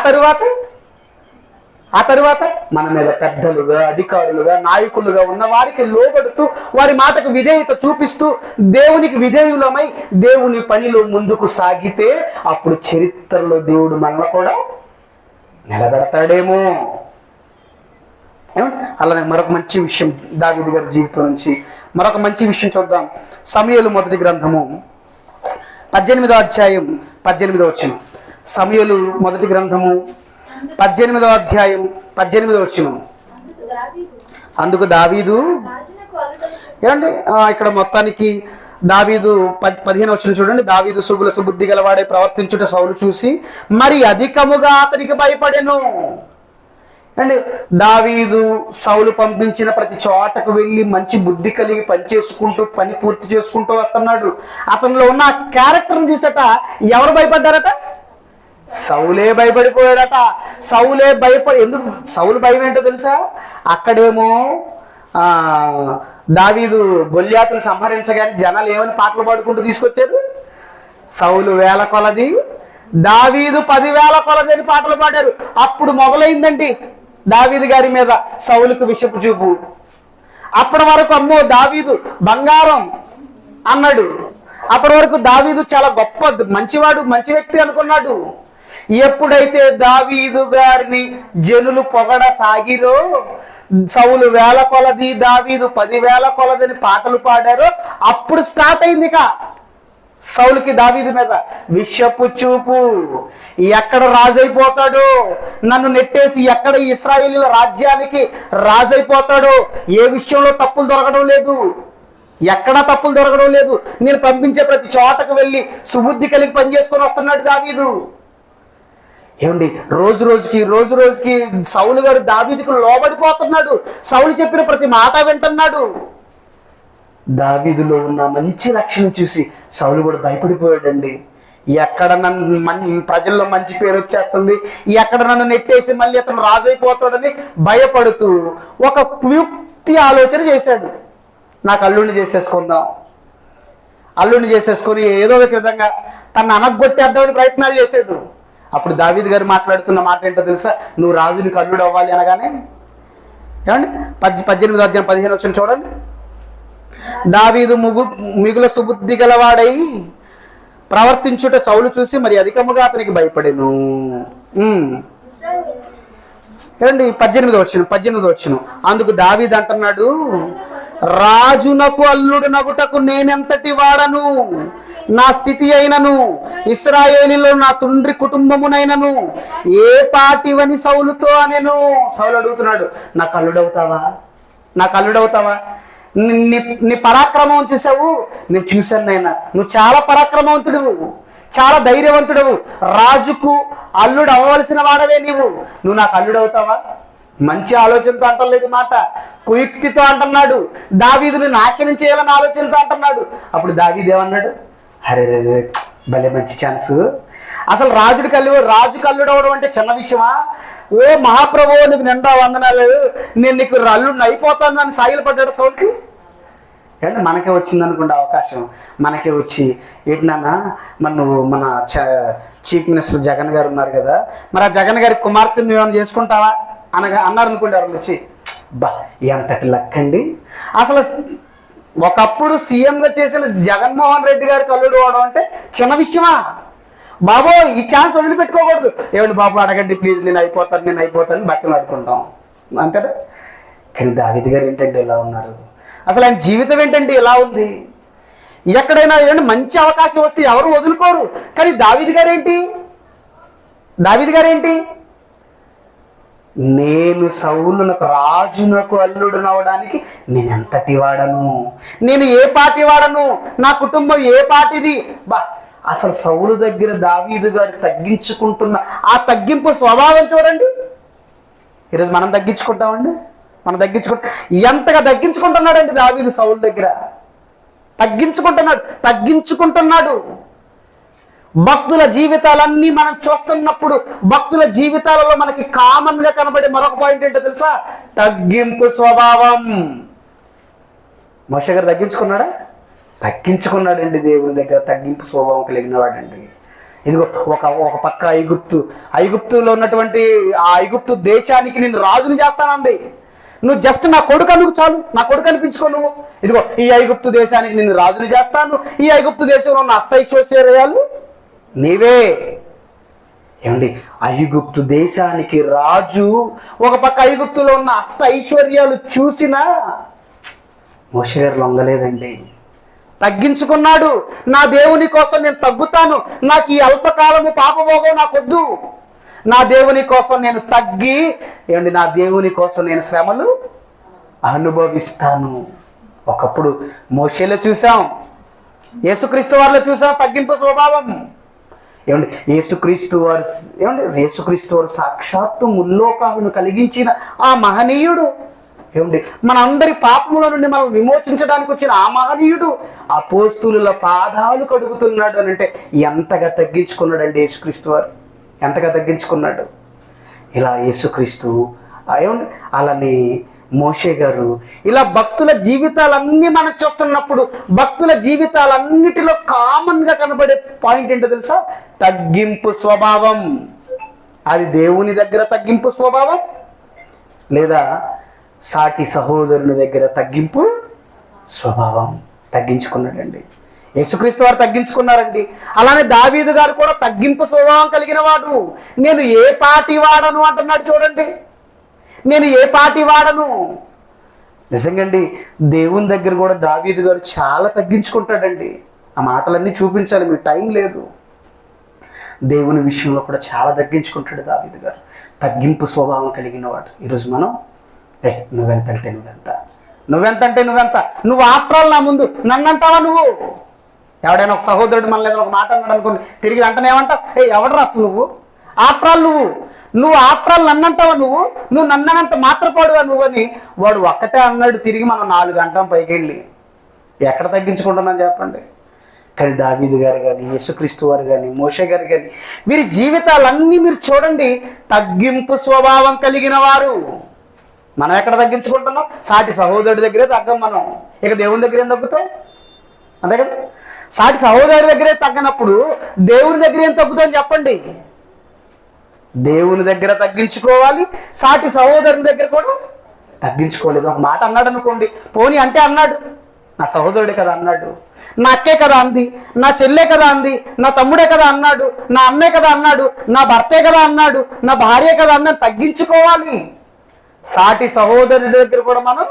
తరువాత మన మీద పెద్దలుగా, అధికారులుగా, నాయకులుగా ఉన్న వారికి లోబడుతూ వారి మాటకు విధేయత చూపిస్తూ దేవునికి విధేయులమై దేవుని పనిలో ముందుకు సాగితే అప్పుడు చరిత్రలో దేవుడు మనల్ని కూడా నిలబెడతాడేమో. అలానే మరొక మంచి విషయం దావీదు గారి జీవితం నుంచి మరొక మంచి విషయం చూద్దాం. సమూయేలు మొదటి గ్రంథము 18వ అధ్యాయం 18వ వచనం. సమూయేలు మొదటి గ్రంథము 18వ అధ్యాయం 18వ వచనం. అందుకు దావీదు ఏమండి, ఇక్కడ మొత్తానికి దావీదు 15వ వచనం చూడండి. దావీదు సుగుల సుబుద్ధి గలవాడే ప్రవర్తించుట సౌలు చూసి మరి అధికముగా అతనికి భయపడెను. అండి, దావీదు సౌలు పంపించిన ప్రతి చోటకు వెళ్ళి మంచి బుద్ధి కలిగి పని పూర్తి చేసుకుంటూ వస్తున్నాడు. అతనిలో ఉన్న క్యారెక్టర్ని చూసట ఎవరు భయపడ్డారట? సౌలే భయపడిపోయాడట. ఎందుకు సౌలు భయం ఏంటో తెలుసా? అక్కడేమో దావీదు గొల్యాతును సంహరించగానే జనాలు ఏమని పాటలు పాడుకుంటూ తీసుకొచ్చారు? సౌలు వేల కొలది, దావీదు 10,000 కొలది అని పాటలు పాడారు. అప్పుడు మొదలైందండి దావీదు గారి మీద సౌలుకు విషపు చూపు. అప్పటి వరకు అమ్మో దావీదు బంగారం అన్నాడు. అప్పటి వరకు దావీదు చాలా గొప్ప మంచివాడు, మంచి వ్యక్తి అనుకున్నాడు. ఎప్పుడైతే దావీదు గారిని జనులు పొగడసాగిరో, సౌలు వేల కొలది, దావీదు 10,000 కొలదని పాటలు పాడారో అప్పుడు స్టార్ట్ అయింది ఇక సౌలుకి దావీదు మీద విషపు చూపు. ఎక్కడ రాజైపోతాడో, నన్ను నెట్టేసి ఎక్కడ ఇశ్రాయేలీల రాజ్యానికి రాజైపోతాడో, ఏ విషయంలో తప్పులు దొరకడం లేదు, ఎక్కడా తప్పులు దొరకడం లేదు. నేను పంపించే ప్రతి చోటకు వెళ్ళి సుబుద్ధి కలిగి పనిచేసుకొని వస్తున్నాడు దావీదు. ఏమండి, రోజు రోజుకి సౌలు గారు దావీదుకు లోబడిపోతున్నాడు. సౌలు చెప్పిన ప్రతి మాట వింటున్నాడు. దావీదులో ఉన్న మంచి లక్షణం చూసి సౌలు కూడా భయపడిపోయాడండి. ఎక్కడ నన్ను ప్రజల్లో మంచి పేరు వచ్చేస్తుంది, ఎక్కడ నన్ను నెట్టేసి మళ్ళీ అతను రాజు అయిపోతాడని భయపడుతూ ఒక యుక్తి ఆలోచన చేశాడు. నాకు అల్లుడిని చేసేసుకొని ఏదో ఒక విధంగా తను అనగొట్టేద్దామని ప్రయత్నాలు చేశాడు. అప్పుడు దావీదు గారు మాట్లాడుతున్న మాట ఏంటో తెలుసా? నువ్వు రాజునికి అల్లుడు అవ్వాలి అనగానే ఏమండి 18వ అధ్యాయం 15వ వచనం చూడండి. దావీదు మిగుల సుబుద్ధి గలవాడై ప్రవర్తించుట సౌలు చూసి మరి అధికముగా అతనికి భయపడెను. ఏమండి 18వ వచనం. అందుకు దావీదు అంటున్నాడు, రాజునకు అల్లుడు నగుటకు నేనెంతటి వాడను, నా స్థితి అయినను ఇశ్రాయేలీలో నా తండ్రి కుటుంబమునైనను ఏ పాటివని సౌలుతో అనెను. సౌలు అడుగుతున్నాడు, నాకు అల్లుడవుతావా? నీ పరాక్రమం చూసావు, నేను చూశాను నాయన, నువ్వు చాలా పరాక్రమవంతుడు, చాలా ధైర్యవంతుడు, రాజుకు అల్లుడు అవ్వవలసిన వాడవే నువ్వు నాకు అల్లుడవుతావా? మంచి ఆలోచనతో అంటలేదు మాట, కుయుక్తితో అంటున్నాడు. దావీదుని నాశనం చేయాలని ఆలోచనతో అంటున్నాడు. అప్పుడు దావీదు ఏమన్నాడు? అరే భలే మంచి ఛాన్స్. అసలు రాజు కల్లుడు అవడం అంటే చిన్న విషయమా? ఓ మహాప్రభు, నీకు నిండా వందనాలు, నేను నీకు అల్లుడిని అయిపోతాను అని సాగిలు పడ్డాడు సౌలుకి. ఏంటంటే మనకే వచ్చింది అనుకుంటే అవకాశం, మనకే వచ్చి ఏంటన్నా మరి నువ్వు మన చీఫ్ మినిస్టర్ జగన్ గారు ఉన్నారు కదా, మరి ఆ జగన్ గారి కుమార్తె నువ్వేమైనా చేసుకుంటావా అన్నారు అనుకోండి. ఎవరు వచ్చి బా ఎంతటి లక్కండి, అసలు ఒకప్పుడు సీఎంగా చేసిన జగన్మోహన్ రెడ్డి గారికి అల్లుడు అవడం అంటే చిన్న విషయమా బాబో, ఈ ఛాన్స్ వదిలిపెట్టుకోకూడదు. ఏమండి బాబు అడగండి ప్లీజ్, నేను అయిపోతాను బట్టలు ఆడుకుంటాం అంతేనా. కానీ దావీదు గారు ఏంటంటే ఇలా ఉన్నారు, అసలు ఆయన జీవితం ఏంటంటే ఇలా ఉంది. ఎక్కడైనా ఏమంటే మంచి అవకాశం వస్తే ఎవరు వదులుకోరు. కానీ దావీదు గారేంటి, నేను సౌలునకు రాజునకు అల్లుడునవడానికి నేను ఎంతటి వాడను, నేను ఏ పాటి వాడను, నా కుటుంబం ఏ పాటిది. అసలు సౌలు దగ్గర దావీదు గారు తగ్గించుకుంటున్న ఆ తగ్గింపు స్వభావం చూడండి. ఈరోజు మనం తగ్గించుకుంటామండి, ఎంతగా తగ్గించుకుంటున్నాడండి దావీదు సౌలు దగ్గర. తగ్గించుకుంటున్నాడు. భక్తుల జీవితాలన్నీ మనం చూస్తున్నప్పుడు భక్తుల జీవితాలలో మనకి కామన్ గా కనబడే మరొక పాయింట్ ఏంటో తెలుసా? తగ్గింపు స్వభావం. మోషే గారు తగ్గించుకున్నాడండి దేవుని దగ్గర. తగ్గింపు స్వభావం కలిగిన వాడండి. ఇదిగో ఒక పక్క ఐగుప్తులో ఉన్నటువంటి ఆ ఐగుప్తు దేశానికి నేను రాజుని చేస్తానంది. నువ్వు జస్ట్ నా కొడుకు అనుకు చాలు, నా కొడుకు అనిపించుకో నువ్వు. ఇదిగో ఈ ఐగుప్తు దేశానికి నేను రాజుని చేస్తాను, ఈ ఐగుప్తు దేశంలో ఉన్న అష్టైశ్వర్యాలు నీవే. ఏమండి, ఐగుప్తు దేశానికి రాజు, ఒక పక్క ఐగుప్తులో ఉన్న ఐశ్వర్యాలు చూసినా మోషే గారు లొంగలేదండి. తగ్గించుకున్నాడు. నా దేవుని కోసం నేను తగ్గుతాను, నాకు ఈ అల్పకాలము పాపభోగం నాకొద్దు, నా దేవుని కోసం నేను తగ్గి ఏమండి నా దేవుని కోసం నేను శ్రమలు అనుభవిస్తాను. ఒకప్పుడు మోషేలో చూసాం, యేసుక్రీస్తు వారిలో చూసాం తగ్గింపు స్వభావం. ఏమండి యేసుక్రీస్తు వారు సాక్షాత్తు ముల్లోకాలను కలిగించిన ఆ మహనీయుడు. ఏమండి మనందరి పాపముల నుండి మనం విమోచించడానికి వచ్చిన ఆ మహనీయుడు అపోస్తులుల పాదాలు కడుగుతున్నాడు అని అంటే ఎంతగా తగ్గించుకున్నాడండి యేసుక్రీస్తు వారు, ఎంతగా తగ్గించుకున్నాడు. ఇలా యేసుక్రీస్తు ఏమండి అలానే మోషే గారు, ఇలా భక్తుల జీవితాలన్నీ మనం చూస్తున్నప్పుడు భక్తుల జీవితాలన్నిటిలో కామన్ గా కనబడే పాయింట్ ఏంటో తెలుసా? తగ్గింపు స్వభావం. అది దేవుని దగ్గర తగ్గింపు స్వభావం, లేదా సాటి సహోదరుని దగ్గర తగ్గింపు స్వభావం. తగ్గించుకున్నాడండి. యేసుక్రీస్తు వారు తగ్గించుకున్నారండి. అలానే దావీదు గారు కూడా తగ్గింపు స్వభావం కలిగిన వాడు. నేను ఏ పాటి వాడను అంటున్నాడు చూడండి. నేను ఏ పాటి వాడను. నిజంగండి దేవుని దగ్గర కూడా దావీదు గారు చాలా తగ్గించుకుంటాడండి. ఆ మాటలన్నీ చూపించాలి, మీకు టైం లేదు. దేవుని విషయంలో కూడా చాలా తగ్గించుకుంటాడు దావీదు గారు. తగ్గింపు స్వభావం కలిగిన వాడు. ఈరోజు మనం నువ్వెంతంటే నువ్వెంత, నువ్వు ఆఫ్టర్ ఆల్ నా ముందు నన్నంటావా నువ్వు? ఎవడైనా ఒక సహోదరుడు మనల్ని ఒక మాట అన్నాడు అనుకోండి, తిరిగి వెంటనే ఏమంటావు? ఎవడరా అసలు నువ్వు? ఆఫ్టర్ ఆల్ నువ్వు ఆఫ్టర్ ఆల్ నన్నంటావా? నువ్వు నన్నంత మాత్రపాడువా నువ్వు అని వాడు ఒక్కటే అన్నాడు. తిరిగి మనం 4 గంటల పైకి వెళ్ళి ఎక్కడ తగ్గించుకుంటున్నాను చెప్పండి. కానీ దావీదు గారు కానీ, యేసుక్రీస్తు వారు కానీ, మోషే గారు కానీ, వీరి జీవితాలన్నీ మీరు చూడండి తగ్గింపు స్వభావం కలిగిన వారు. మనం ఎక్కడ తగ్గించుకుంటున్నాం? సాటి సహోదరుడి దగ్గరే తగ్గం మనం. ఇక దేవుని దగ్గర ఏం తగ్గుతాం? అంతే కదా. సాటి సహోదరుడి దగ్గరే తగ్గనప్పుడు దేవుని దగ్గర ఏం తగ్గుతాం చెప్పండి? దేవుని దగ్గర తగ్గించుకోవాలి, సాటి సహోదరుని దగ్గర కూడా తగ్గించుకోలేదు. ఒక మాట అన్నాడు అనుకోండి, పోనీ అంటే అన్నాడు, నా సహోదరుడే కదా అన్నాడు, నా అక్కే కదా అంది, నా చెల్లె కదా అంది, నా తమ్ముడే కదా అన్నాడు, నా అన్నే కదా అన్నాడు, నా భర్తే కదా అన్నాడు, నా భార్య కదా అన్నాడు. తగ్గించుకోవాలి. సాటి సహోదరుడి దగ్గర కూడా మనం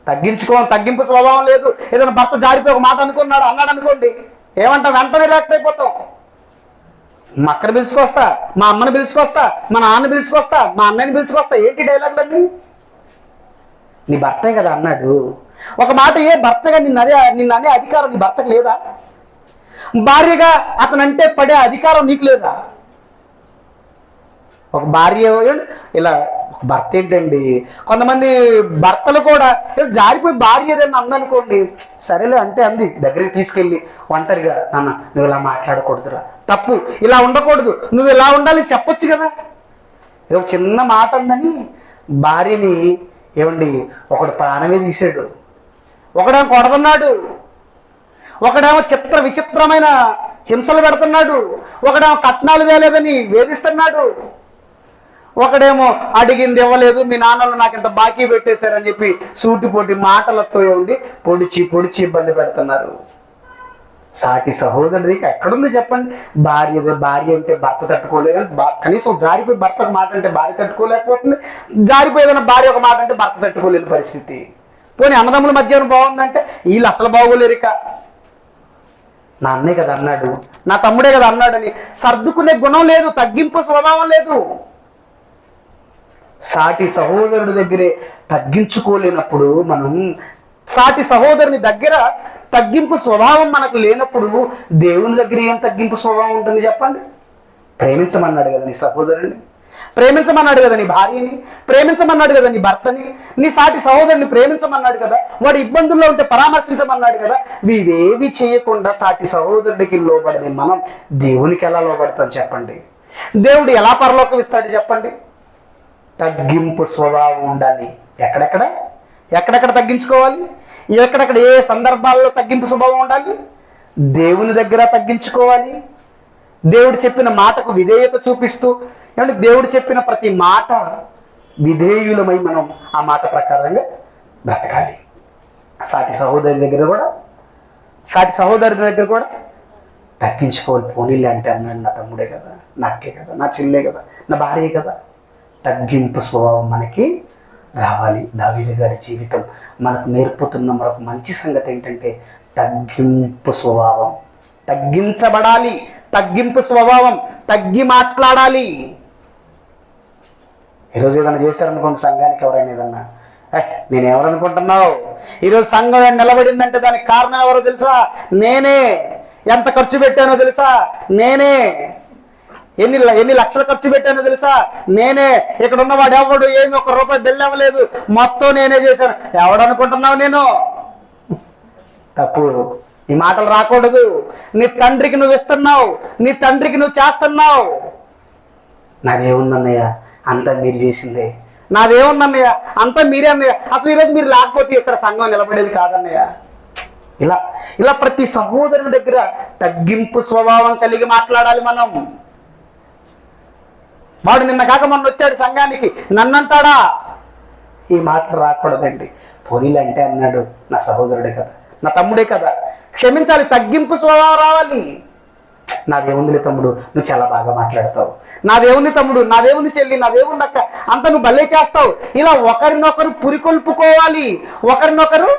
తగ్గింపు స్వభావం లేదు. ఏదైనా భర్త జారిపోయి ఒక మాట అన్నాడు అనుకోండి, ఏమంటాం? వెంటనే రియాక్ట్ అయిపోతాం. మా అక్కని పిలుచుకొస్తా, మా అమ్మని పిలుచుకొస్తా, మా నాన్న పిలుచుకొస్తా, మా అన్నయ్యని పిలుచుకొస్తా. ఏంటి డైలాగులన్నీ? నీ భర్తే కదా అన్నాడు. ఒక మాట, ఏ భర్తగా నిన్ను అనే అధికారం నీ భర్తకు లేదా? భార్యగా అతనంటే పడే అధికారం నీకు లేదా? ఒక భార్య ఇలా భర్త ఏంటండి, కొంతమంది భర్తలు కూడా జారిపోయి భార్య ఏదైనా అందనుకోండి, సరేలే అంటే అంది, దగ్గరికి తీసుకెళ్ళి ఒంటరిగా, నాన్న నువ్వు ఇలా మాట్లాడకూడదురా, తప్పు, ఇలా ఉండకూడదు, నువ్వు ఇలా ఉండాలి చెప్పొచ్చు కదా. ఏదో చిన్న మాట అందని భార్యని ఏమండి ఒకడు ప్రాణమే తీసాడు. ఒకడేమో కొడుతున్నాడు, ఒకడేమో విచిత్రమైన హింసలు పెడుతున్నాడు, ఒకడేమో కట్నాలు తేలేదని వేధిస్తున్నాడు, ఒకడేమో అడిగింది ఇవ్వలేదు, మీ నాన్నలు నాకు ఇంత బాకీ పెట్టేశారని చెప్పి సూటిపోటి మాటలతో ఉండి పొడిచి పొడిచి ఇబ్బంది పెడుతున్నారు. సాటి సహోదరుడి ఎక్కడుంది చెప్పండి? భార్య అంటే భర్త తట్టుకోలేదు, కనీసం జారిపోయి భర్తకు మాట అంటే భార్య తట్టుకోలేకపోతుంది, జారిపోయేదన్న భార్య ఒక మాట అంటే భర్త తట్టుకోలేని పరిస్థితి. పోనీ అన్నదమ్ముల మధ్య బాగుందంటే వీళ్ళు అసలు బాగోలేరిక. నా అన్నే కదా అన్నాడు, నా తమ్ముడే కదా అన్నాడని సర్దుకునే గుణం లేదు, తగ్గింపు స్వభావం లేదు. సాటి సహోదరుడి దగ్గరే తగ్గించుకోలేనప్పుడు, మనం సాటి సహోదరుని దగ్గర తగ్గింపు స్వభావం మనకు లేనప్పుడు దేవుని దగ్గర ఏం తగ్గింపు స్వభావం ఉంటుంది చెప్పండి? ప్రేమించమన్నాడు కదా నీ సహోదరుని, ప్రేమించమన్నాడు కదా నీ భార్యని, ప్రేమించమన్నాడు కదా నీ భర్తని, నీ సాటి సహోదరుని ప్రేమించమన్నాడు కదా, వాడు ఇబ్బందుల్లో ఉంటే పరామర్శించమన్నాడు కదా. ఇవేవి చేయకుండా సాటి సహోదరుడికి లోబడని మనం దేవునికి ఎలా లోబడతాం చెప్పండి? దేవుడు ఎలా పరలోకం ఇస్తాడు చెప్పండి? తగ్గింపు స్వభావం ఉండాలి. ఎక్కడెక్కడ తగ్గించుకోవాలి? ఎక్కడెక్కడ ఏ సందర్భాల్లో తగ్గింపు స్వభావం ఉండాలి? దేవుని దగ్గర తగ్గించుకోవాలి. దేవుడు చెప్పిన మాటకు విధేయత చూపిస్తూ, ఏమంటే దేవుడు చెప్పిన ప్రతి మాట విధేయులమై మనం ఆ మాట ప్రకారంగా బ్రతకాలి. సాటి సహోదరి దగ్గర కూడా తగ్గించుకోవాలి. పోనీలే అంటే అన్నాడు, నా తమ్ముడే కదా, నా అక్కే కదా, నా చెల్లె కదా, నా భార్యే కదా. తగ్గింపు స్వభావం మనకి రావాలి. దావీదు గారి జీవితం మనకు నేర్పుతున్న మరొక మంచి సంగతి ఏంటంటే తగ్గింపు స్వభావం. తగ్గించబడాలి, తగ్గింపు స్వభావం, తగ్గి మాట్లాడాలి. ఈరోజు ఏదైనా చేశారనుకోండి సంఘానికి, ఎవరైనా ఏదన్నా, నేనెవరనుకుంటున్నావు? ఈరోజు సంఘం నిలబడిందంటే దానికి కారణం ఎవరో తెలుసా? నేనే. ఎంత ఖర్చు పెట్టానో తెలుసా? నేనే. ఎన్ని లక్షలు ఖర్చు పెట్టానో తెలుసా? నేనే. ఇక్కడ ఉన్నవాడు ఎవడు ఏమి ఒక్క రూపాయి బిల్లు ఇవ్వలేదు, మొత్తం నేనే చేశాను. ఎవడనుకుంటున్నావు? నేను. తప్పు. ఈ మాటలు రాకూడదు. నీ తండ్రికి నువ్వు ఇస్తున్నావు, నీ తండ్రికి నువ్వు చేస్తున్నావు. నాదేముందన్నయ్య, అంతా మీరు చేసిందే. నాదేముందన్నయ్య, అంతా మీరే అన్నయ్య. అసలు ఈరోజు మీరు లేకపోతే ఇక్కడ సంఘం నిలబడేది కాదన్నయ్య. ఇలా ప్రతి సహోదరుని దగ్గర తగ్గింపు స్వభావం కలిగి మాట్లాడాలి మనం. వాడు నిన్న కాక మొన్న వచ్చాడు సంఘానికి, నన్నంటాడా? ఈ మాటలు రాకూడదండి. పోనీలు అంటే అన్నాడు, నా సహోదరుడే కదా, నా తమ్ముడే కదా, క్షమించాలి. తగ్గింపు స్వభావం రావాలి. నాదేముందిలే తమ్ముడు, నువ్వు చాలా బాగా మాట్లాడతావు, నాదేముంది తమ్ముడు, నాదేముంది చెల్లి, నాదేముంది అక్క, అంత నువ్వు భలే చేస్తావు. ఇలా ఒకరినొకరు పురికొల్పుకోవాలి, ఒకరినొకరు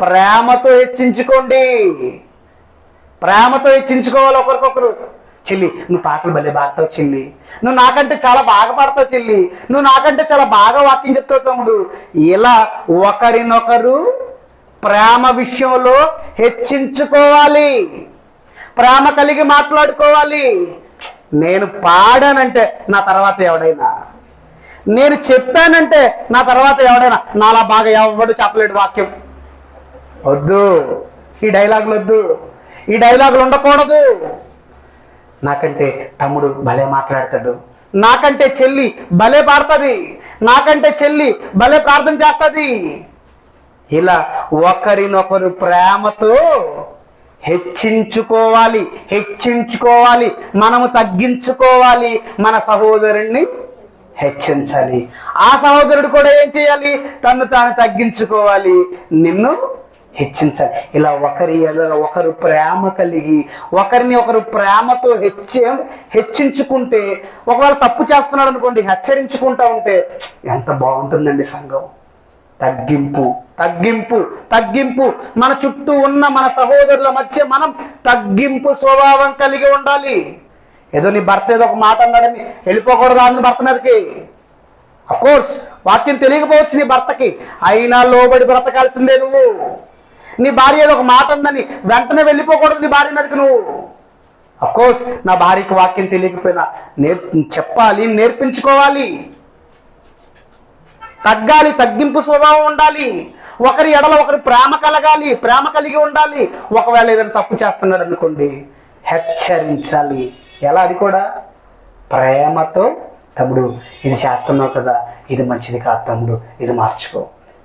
ప్రేమతో హెచ్చించుకోండి. ప్రేమతో హెచ్చించుకోవాలి ఒకరికొకరు. చెల్లి, నువ్వు పాటలు భలే పాడతావు చెల్లి, నువ్వు నాకంటే చాలా బాగా పాడతావు చెల్లి, నువ్వు నాకంటే చాలా బాగా వాక్యం చెప్తావు తమ్ముడు. ఇలా ఒకరినొకరు ప్రేమ విషయంలో హెచ్చించుకోవాలి, ప్రేమ కలిగి మాట్లాడుకోవాలి. నేను పాడానంటే నా తర్వాత ఎవడైనా, నేను చెప్పానంటే నా తర్వాత ఎవడైనా నాలా బాగా ఎవడు చెప్పలేడు వాక్యం. వద్దు, ఈ డైలాగులు వద్దు, ఈ డైలాగులు ఉండకూడదు. నాకంటే తమ్ముడు భలే మాట్లాడతాడు, నాకంటే చెల్లి భలే పాడుతుంది, నాకంటే చెల్లి భలే ప్రార్థన చేస్తుంది. ఇలా ఒకరినొకరు ప్రేమతో హెచ్చించుకోవాలి. మనము తగ్గించుకోవాలి, మన సహోదరుణ్ణి హెచ్చించాలి. ఆ సహోదరుడు కూడా ఏం చేయాలి? తను తాను తగ్గించుకోవాలి, నిన్ను హెచ్చించాలి. ఇలా ఒకరు ప్రేమ కలిగి ఒకరిని ఒకరు ప్రేమతో హెచ్చించుకుంటే, ఒకవేళ తప్పు చేస్తున్నాడు అనుకోండి, హెచ్చరించుకుంటా ఉంటే ఎంత బాగుంటుందండి సంఘం. తగ్గింపు. మన చుట్టూ ఉన్న మన సహోదరుల మధ్య మనం తగ్గింపు స్వభావం కలిగి ఉండాలి. ఏదో నీ భర్త ఏదో ఒక మాట అన్నాడని వెళ్ళిపోకూడదు అందుని భర్త మీదకి. అఫ్కోర్స్ వాక్యం తెలియకపోవచ్చు నీ భర్తకి, అయినా లోబడి బ్రతకాల్సిందే నువ్వు. నీ భార్య ఏదో ఒక మాట ఉందని వెంటనే వెళ్ళిపోకూడదు నీ భార్య మీదకి నువ్వు. అఫ్కోర్స్ నా భార్యకి వాక్యం తెలియకపోయినా చెప్పాలి, నేర్పించుకోవాలి. తగ్గాలి, తగ్గింపు స్వభావం ఉండాలి. ఒకరి ఎడల ఒకరు ప్రేమ కలగాలి, ప్రేమ కలిగి ఉండాలి. ఒకవేళ ఏదైనా తప్పు చేస్తున్నాడు అనుకోండి, హెచ్చరించాలి. ఎలా? అది కూడా ప్రేమతో. తమ్ముడు, ఇది చేస్తున్నావు కదా, ఇది మంచిది కాదు తమ్ముడు, ఇది మార్చుకో.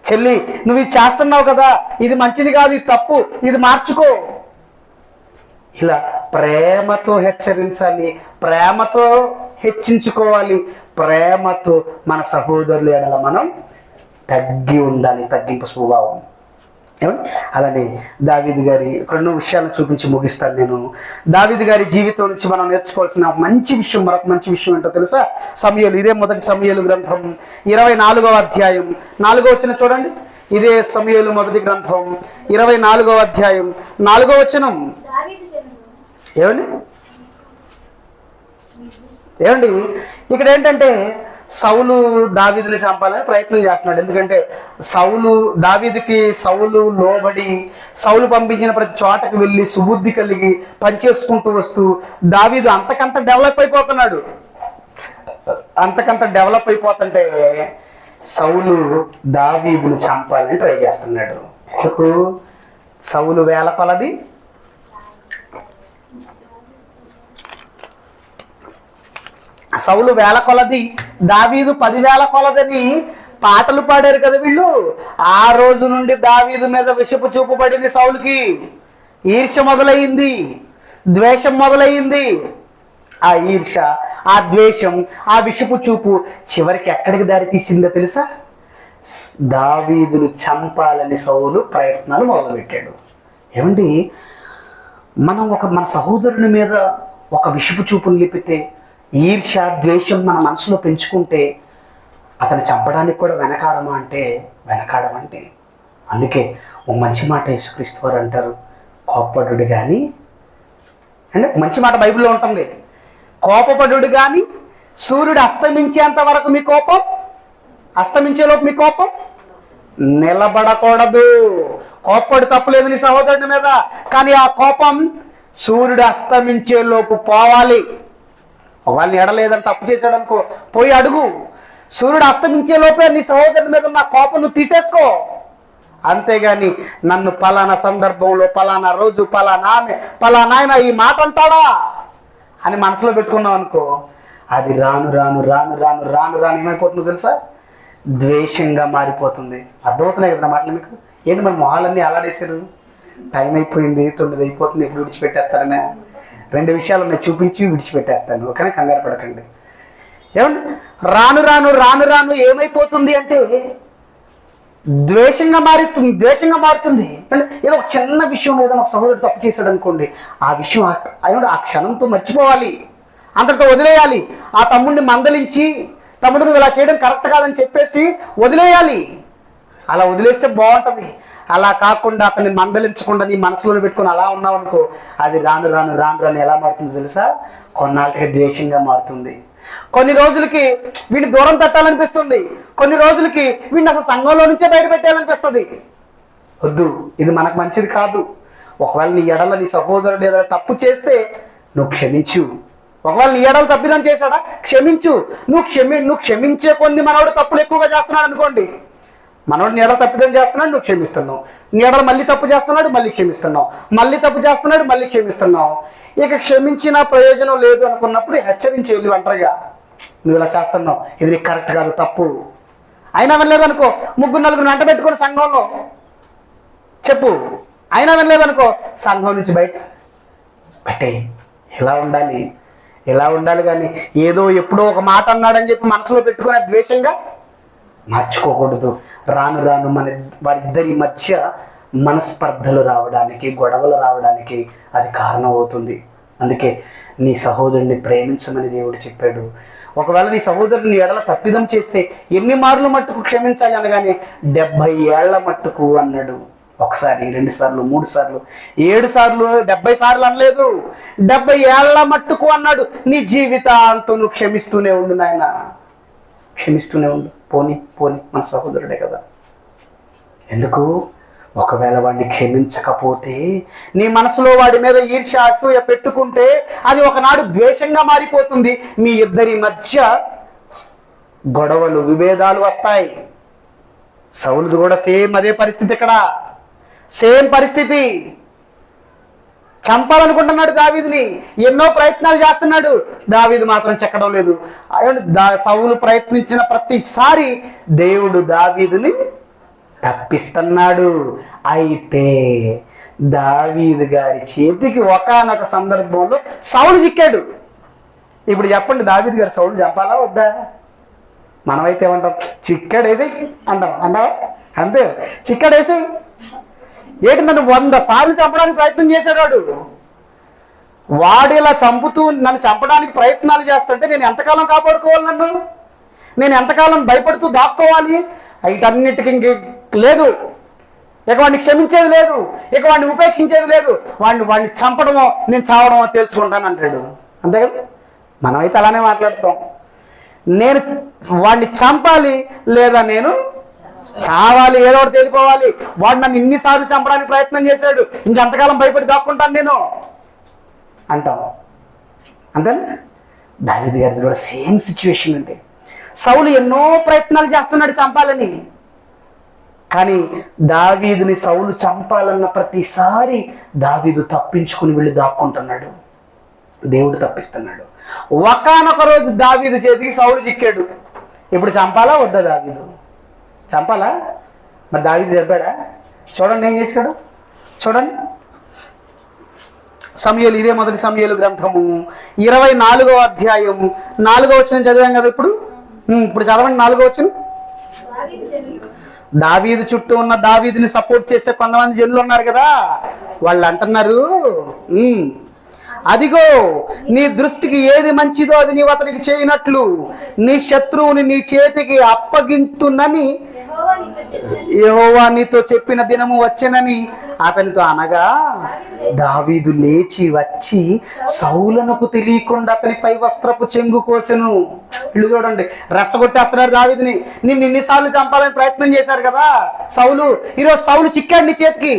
చెల్లి నువ్వు ఇది చేస్తున్నావు కదా, ఇది మంచిది కాదు, ఇది తప్పు, ఇది మార్చుకో. ఇలా ప్రేమతో హెచ్చరించాలి, ప్రేమతో హెచ్చించుకోవాలి, ప్రేమతో మన సహోదరుల ఎడల మనం తగ్గి ఉండాలి, తగ్గింపు స్వభావం. ఏమండి? అలానే దావీదు గారి రెండు విషయాలను చూపించి ముగిస్తాను నేను. దావీదు గారి జీవితం నుంచి మనం నేర్చుకోవాల్సిన మంచి విషయం, మరొక మంచి విషయం ఏంటో తెలుసా? సమూయేలు, ఇదే మొదటి సమూయేలు గ్రంథం 24వ అధ్యాయం 4వ వచనం చూడండి. ఇదే సమూయేలు మొదటి గ్రంథం 24వ అధ్యాయం 4వ వచనం. ఏమండి ఏమండి ఇక్కడ ఏంటంటే సౌలు దావీదుని చంపాలని ప్రయత్నం చేస్తున్నాడు. ఎందుకంటే సౌలు లోబడి సౌలు పంపించిన ప్రతి చోటకి వెళ్ళి సుబుద్ధి కలిగి పనిచేసుకుంటూ వస్తూ దావీదు అంతకంత డెవలప్ అయిపోతున్నాడు. అంతకంత డెవలప్ అయిపోతుంటే సౌలు దావీదుని చంపాలని ట్రై చేస్తున్నాడు. ఎందుకు? సౌలు వేల కొలది, సౌలు వేల కొలది, దావీదు 10,000 కొలదని పాటలు పాడారు కదా వీళ్ళు. ఆ రోజు నుండి దావీదు మీద విషపు చూపు పడింది సౌలుకి. ఈర్ష్య మొదలయ్యింది, ద్వేషం మొదలయ్యింది. ఆ ఈర్ష్య, ఆ ద్వేషం, ఆ విషపు చూపు చివరికి ఎక్కడికి దారి తీసిందో తెలుసా? దావీదును చంపాలని సౌలు ప్రయత్నాలు మొదలుపెట్టాడు. ఏమండి, మన సహోదరుని మీద ఒక విషపు చూపును లేపితే, ఈర్ష్య ద్వేషం మన మనసులో పెంచుకుంటే అతను చంపడానికి కూడా వెనకాడమంటే అందుకే ఓ మంచి మాట యేసుక్రీస్తు వారు అంటారు, కోపపడుడు కానీ, అంటే మంచి మాట బైబిల్లో ఉంటుంది, కోపపడుడు కానీ సూర్యుడు అస్తమించేంత వరకు మీ కోపం, అస్తమించేలోపు మీ కోపం నిలబడకూడదు. కోపపడి తప్పులేదు నీ సహోదరుడి మీద, కానీ ఆ కోపం సూర్యుడు అస్తమించేలోపు పోవాలి. వాళ్ళని ఎడలేదని తప్పు చేశాడు అనుకో, పోయి అడుగు. సూర్యుడు అస్తమించే లోపే నీ సహోదరుని మీద ఉన్న కోపం నువ్వు తీసేసుకో. అంతేగాని నన్ను పలానా సందర్భంలో, పలానా రోజు, పలానా ఆమె, పలానా ఆయన ఈ మాట అంటాడా అని మనసులో పెట్టుకున్నావు అనుకో, అది రాను రాను రాను రాను రాను రాను ఏమైపోతుందో తెలుసా? ద్వేషంగా మారిపోతుంది. అర్థమవుతున్నాయి కదా మాటలు మీకు? ఏంటి మన మొహాలన్నీ అలాడేశారు? టైం అయిపోయింది, 9 అయిపోతుంది, ఎప్పుడు విడిచిపెట్టేస్తారనే 2 విషయాలు ఉన్నాయి, చూపించి విడిచిపెట్టేస్తాను. ఓకేనా? కంగారు పడకండి. ఏమండి, రాను రాను రాను రాను ఏమైపోతుంది అంటే ద్వేషంగా మారుతుంది. అంటే ఏదో ఒక చిన్న విషయం, ఏదైనా ఒక సహోదరుడు తప్పు చేశాడు అనుకోండి, ఆ విషయం ఆ క్షణంతో మర్చిపోవాలి, అంతటితో వదిలేయాలి. ఆ తమ్ముడిని మందలించి, తమ్ముడు నువ్వు ఇలా చేయడం కరెక్ట్ కాదని చెప్పేసి వదిలేయాలి. అలా వదిలేస్తే బాగుంటుంది. అలా కాకుండా అతన్ని మందలించకుండా నీ మనసులో పెట్టుకొని అలా ఉన్నావు అనుకో, అది రాను రాను రాను రాను ఎలా మారుతుందో తెలుసా? కొన్నాళ్ళకి ద్వేషంగా మారుతుంది. కొన్ని రోజులకి వీడిని దూరం పెట్టాలనిపిస్తుంది, కొన్ని రోజులకి వీడిని అసలు సంఘంలో నుంచే బయట పెట్టాలనిపిస్తుంది. వద్దు, ఇది మనకు మంచిది కాదు. ఒకవేళ నీ ఎడల నీ సహోదరుడు ఏదైనా తప్పు చేస్తే నువ్వు క్షమించు. ఒకవేళ నీ ఎడల తప్పిదం చేశాడా, క్షమించు. నువ్వు క్షమించే కొన్ని మనవాడు తప్పులు ఎక్కువగా చేస్తున్నాడు అనుకోండి, మనోడు నీ ఎడల తప్పిదం చేస్తున్నాడు, నువ్వు క్షమిస్తున్నావు. నీ ఎడల మళ్ళీ తప్పు చేస్తున్నాడు, మళ్ళీ క్షమిస్తున్నావు. మళ్ళీ తప్పు చేస్తున్నాడు, మళ్ళీ క్షమిస్తున్నావు. ఇక క్షమించిన ప్రయోజనం లేదు అనుకున్నప్పుడు హెచ్చరించి వెళ్ళి ఒంటరిగా, నువ్వు ఇలా చేస్తున్నావు, ఇది నీకు కరెక్ట్ కాదు, తప్పు. అయినా వినలేదనుకో, 3-4 వెంట పెట్టుకుని సంఘంలో చెప్పు. అయినా వినలేదనుకో, సంఘం నుంచి బయట పెట్టేయి. ఇలా ఉండాలి కానీ ఏదో ఎప్పుడో ఒక మాట అన్నాడని చెప్పి మనసులో పెట్టుకునే ద్వేషంగా మార్చుకోకూడదు. రాను రాను వారిద్దరి మధ్య మనస్పర్ధలు రావడానికి, గొడవలు రావడానికి అది కారణం అవుతుంది. అందుకే నీ సహోదరుని ప్రేమించమని దేవుడు చెప్పాడు. ఒకవేళ నీ సహోదరుని ఎడల తప్పిదం చేస్తే ఎన్ని మార్లు మట్టుకు క్షమించాలి అనగానే 70 ఏళ్ల మట్టుకు అన్నాడు. 1 సారి, 2 సార్లు, 3 సార్లు, 7 సార్లు, 70 సార్లు అనలేదు, 70 ఏళ్ల మట్టుకు అన్నాడు. నీ జీవితాంతం నువ్వు క్షమిస్తూనే ఉండు నాయన, క్షమిస్తూనే ఉండు. పోని మన సహోదరుడే కదా. ఎందుకు? ఒకవేళ వాడిని క్షమించకపోతే నీ మనసులో వాడి మీద ఈర్ష్య, అసూయ పెట్టుకుంటే అది ఒకనాడు ద్వేషంగా మారిపోతుంది. మీ ఇద్దరి మధ్య గొడవలు, విభేదాలు వస్తాయి. సౌలుది కూడా సేమ్ అదే పరిస్థితి. ఇక్కడ సేమ్ పరిస్థితి. చంపాలనుకుంటున్నాడు దావీదుని, ఎన్నో ప్రయత్నాలు చేస్తున్నాడు, దావీదు మాత్రం చెక్కడం లేదు. సౌలు ప్రయత్నించిన ప్రతిసారి దేవుడు దావీదుని తప్పిస్తున్నాడు. అయితే దావీదు గారి చేతికి ఒకానొక సందర్భంలో సౌలు చిక్కాడు. ఇప్పుడు చెప్పండి, దావీదు గారు సౌలు చంపాలా వద్దా? మనమైతే ఏమంటాం, చిక్కాడేసి అంటావా? అంతే, చిక్కాడేసి. ఏంటి, నన్ను 100 సార్లు చంపడానికి ప్రయత్నం చేశాడు వాడు. ఇలా చంపుతూ నన్ను చంపడానికి ప్రయత్నాలు చేస్తుంటే నేను ఎంతకాలం కాపాడుకోవాలి? నేను ఎంతకాలం భయపడుతూ దాక్కోవాలి? వీటన్నిటికీ ఇంక లేదు, ఇక వాడిని క్షమించేది లేదు, ఇక వాడిని ఉపేక్షించేది లేదు. వాడిని చంపడమో నేను చావడమో తెలుసుకుంటాను అంటాడు. అంతే కదా, మనమైతే అలానే మాట్లాడతాం. నేను వాడిని చంపాలి లేదా నేను చావాలి, ఏదో ఒకటి తెలిపోవాలి. వాడు నన్ను ఇన్నిసార్లు చంపడానికి ప్రయత్నం చేశాడు, ఇంకెంతకాలం భయపడి దాక్కుంటాను నేను అంటాం. అంతేనా? దావీదు గారిది కూడా సేమ్ సిచ్యువేషన్ అండి. సౌలు ఎన్నో ప్రయత్నాలు చేస్తున్నాడు చంపాలని, కానీ దావీదుని సౌలు చంపాలన్న ప్రతిసారి దావీదు తప్పించుకుని వెళ్ళి దాక్కుంటున్నాడు. దేవుడు తప్పిస్తున్నాడు. ఒకానొక రోజు దావీదు చేతికి సౌలు చిక్కాడు. ఇప్పుడు చంపాలా వద్దా? దావీదు చంపాలా? మరి దావీదు చెప్పాడా? చూడండి ఏం చేశాడు, చూడండి. సమూయేలు, ఇదే మొదటి సమూయేలు గ్రంథము 24వ అధ్యాయం 4వ వచనం చదివాం కదా. ఇప్పుడు చదవండి 4వ వచనం. దావీదు చుట్టూ ఉన్న దావీదుని సపోర్ట్ చేసే కొంతమంది జనులు ఉన్నారు కదా, వాళ్ళు అంటున్నారు, అదిగో నీ దృష్టికి ఏది మంచిదో అది నీవు అతనికి చేయనట్లు నీ శత్రువుని నీ చేతికి అప్పగింతునని యెహోవా నీతో చెప్పిన దినము వచ్చెనని అతనితో అనగా, దావీదు లేచి వచ్చి సౌలునకు తెలియకుండా అతని పై వస్త్రపు చెంగు కోసెను. ఇల్లు చూడండి, రెచ్చగొట్టేస్తున్నారు దావీదుని. నిన్ను ఇన్నిసార్లు చంపాలని ప్రయత్నం చేశారు కదా సౌలు, ఈరోజు సౌలు చిక్కాడు నీ చేతికి,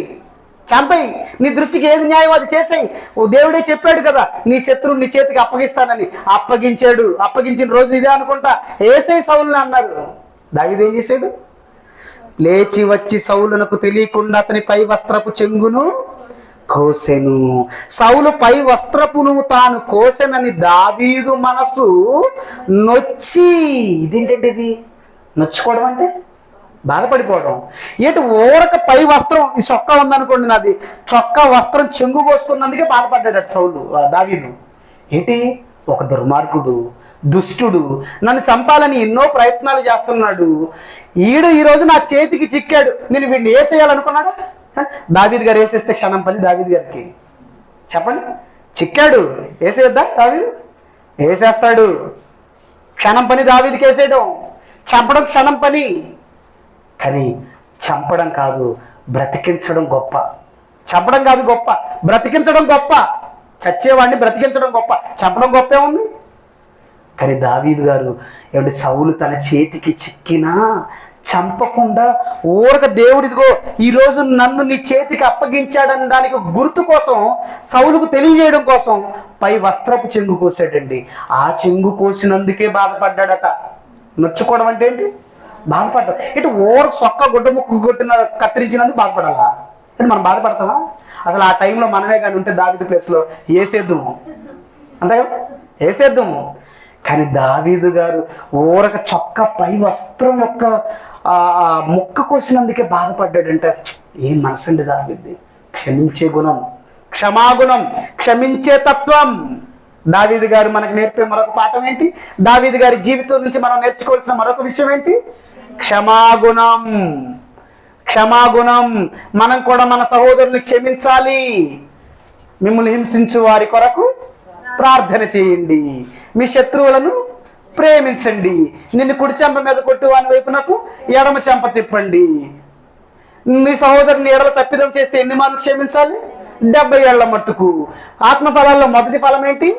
చంపేయి. నీ దృష్టికి ఏది న్యాయం అది చేసేయి. దేవుడే చెప్పాడు కదా నీ శత్రువు నీ చేతికి అప్పగిస్తానని. అప్పగించాడు. అప్పగించిన రోజు ఇదే అనుకుంటా, ఏసై సౌలుని అన్నారు. దావీదు ఏం చేశాడు? లేచి వచ్చి సౌలునకు తెలియకుండా అతని పై వస్త్రపు చెంగును కోసెను. సౌలు పై వస్త్రపును తాను కోసెనని దావీదు మనసు నొచ్చి, ఇదేంటంటే ఇది నొచ్చుకోవడం అంటే బాధపడిపోవడం. ఏంటి, ఊరక పై వస్త్రం, ఈ చొక్కా ఉందనుకోండి నాది, చొక్కా వస్త్రం చెంగు కోసుకున్నందుకే బాధపడ్డాడు సౌలు దావీదు. ఏంటి, ఒక దుర్మార్గుడు, దుష్టుడు నన్ను చంపాలని ఎన్నో ప్రయత్నాలు చేస్తున్నాడు, ఈరోజు నా చేతికి చిక్కాడు, నేను వీడిని వేసేయాలనుకున్నాడు. దావీదు గారు వేసేస్తే క్షణం పని దావీదు గారికి. చెప్పండి, చిక్కాడు, వేసేయద్దా? దావీదు వేసేస్తాడు. క్షణం పని దావీదుకి వేసేయడం, చంపడం క్షణం పని. కానీ చంపడం కాదు, బ్రతికించడం గొప్ప. చంపడం కాదు గొప్ప, బ్రతికించడం గొప్ప. చచ్చేవాడిని బ్రతికించడం గొప్ప, చంపడం గొప్పే ఉంది. కానీ దావీదు గారు ఏమిటి, సౌలు తన చేతికి చిక్కినా చంపకుండా ఊరక దేవుడిదిగో ఈరోజు నన్ను నీ చేతికి అప్పగించాడని దానికి గుర్తు కోసం, సౌలుకు తెలియజేయడం కోసం పై వస్త్రపు చెంగు కోసాడండి. ఆ చెంగు కోసినందుకే బాధపడ్డాడట. నొచ్చుకోవడం అంటే ఏంటి? బాధపడ్డాం. ఇటు ఊరకు సొక్క గుడ్డ ముక్కు కొట్టిన కత్తిరించినందుకు బాధపడాలా? అంటే మనం బాధపడతామా? అసలు ఆ టైంలో మనమే కానీ ఉంటే దావీదు ప్లేస్లో వేసేద్దాము, అంతే కదా, వేసేద్దాము. కానీ దావీదు గారు ఊరక చొక్క పై వస్త్రం యొక్క ముక్క కోసినందుకే బాధపడ్డాడంటే ఏం మనసండి దావీదు. క్షమించే గుణం, క్షమాగుణం, క్షమించే తత్వం. దావీదు గారు మనకు నేర్పే మరొక పాఠం ఏంటి? దావీదు గారి జీవితం నుంచి మనం నేర్చుకోవాల్సిన మరొక విషయం ఏంటి? క్షమాగుణం. క్షమాగుణం. మనం కూడా మన సహోదరుని క్షమించాలి. మిమ్మల్ని హింసించు వారి కొరకు ప్రార్థన చేయండి, మీ శత్రువులను ప్రేమించండి, నిన్ను కుడి చెంప మీద కొట్టు వాని వైపునకు ఎడమ చెంప తిప్పండి. నీ సహోదరుని ఎడల తప్పిదం చేస్తే ఎన్ని మార్లు క్షమించాలి? 70 ఏళ్ల మట్టుకు. ఆత్మఫలాల్లో మొదటి ఫలం ఏంటి?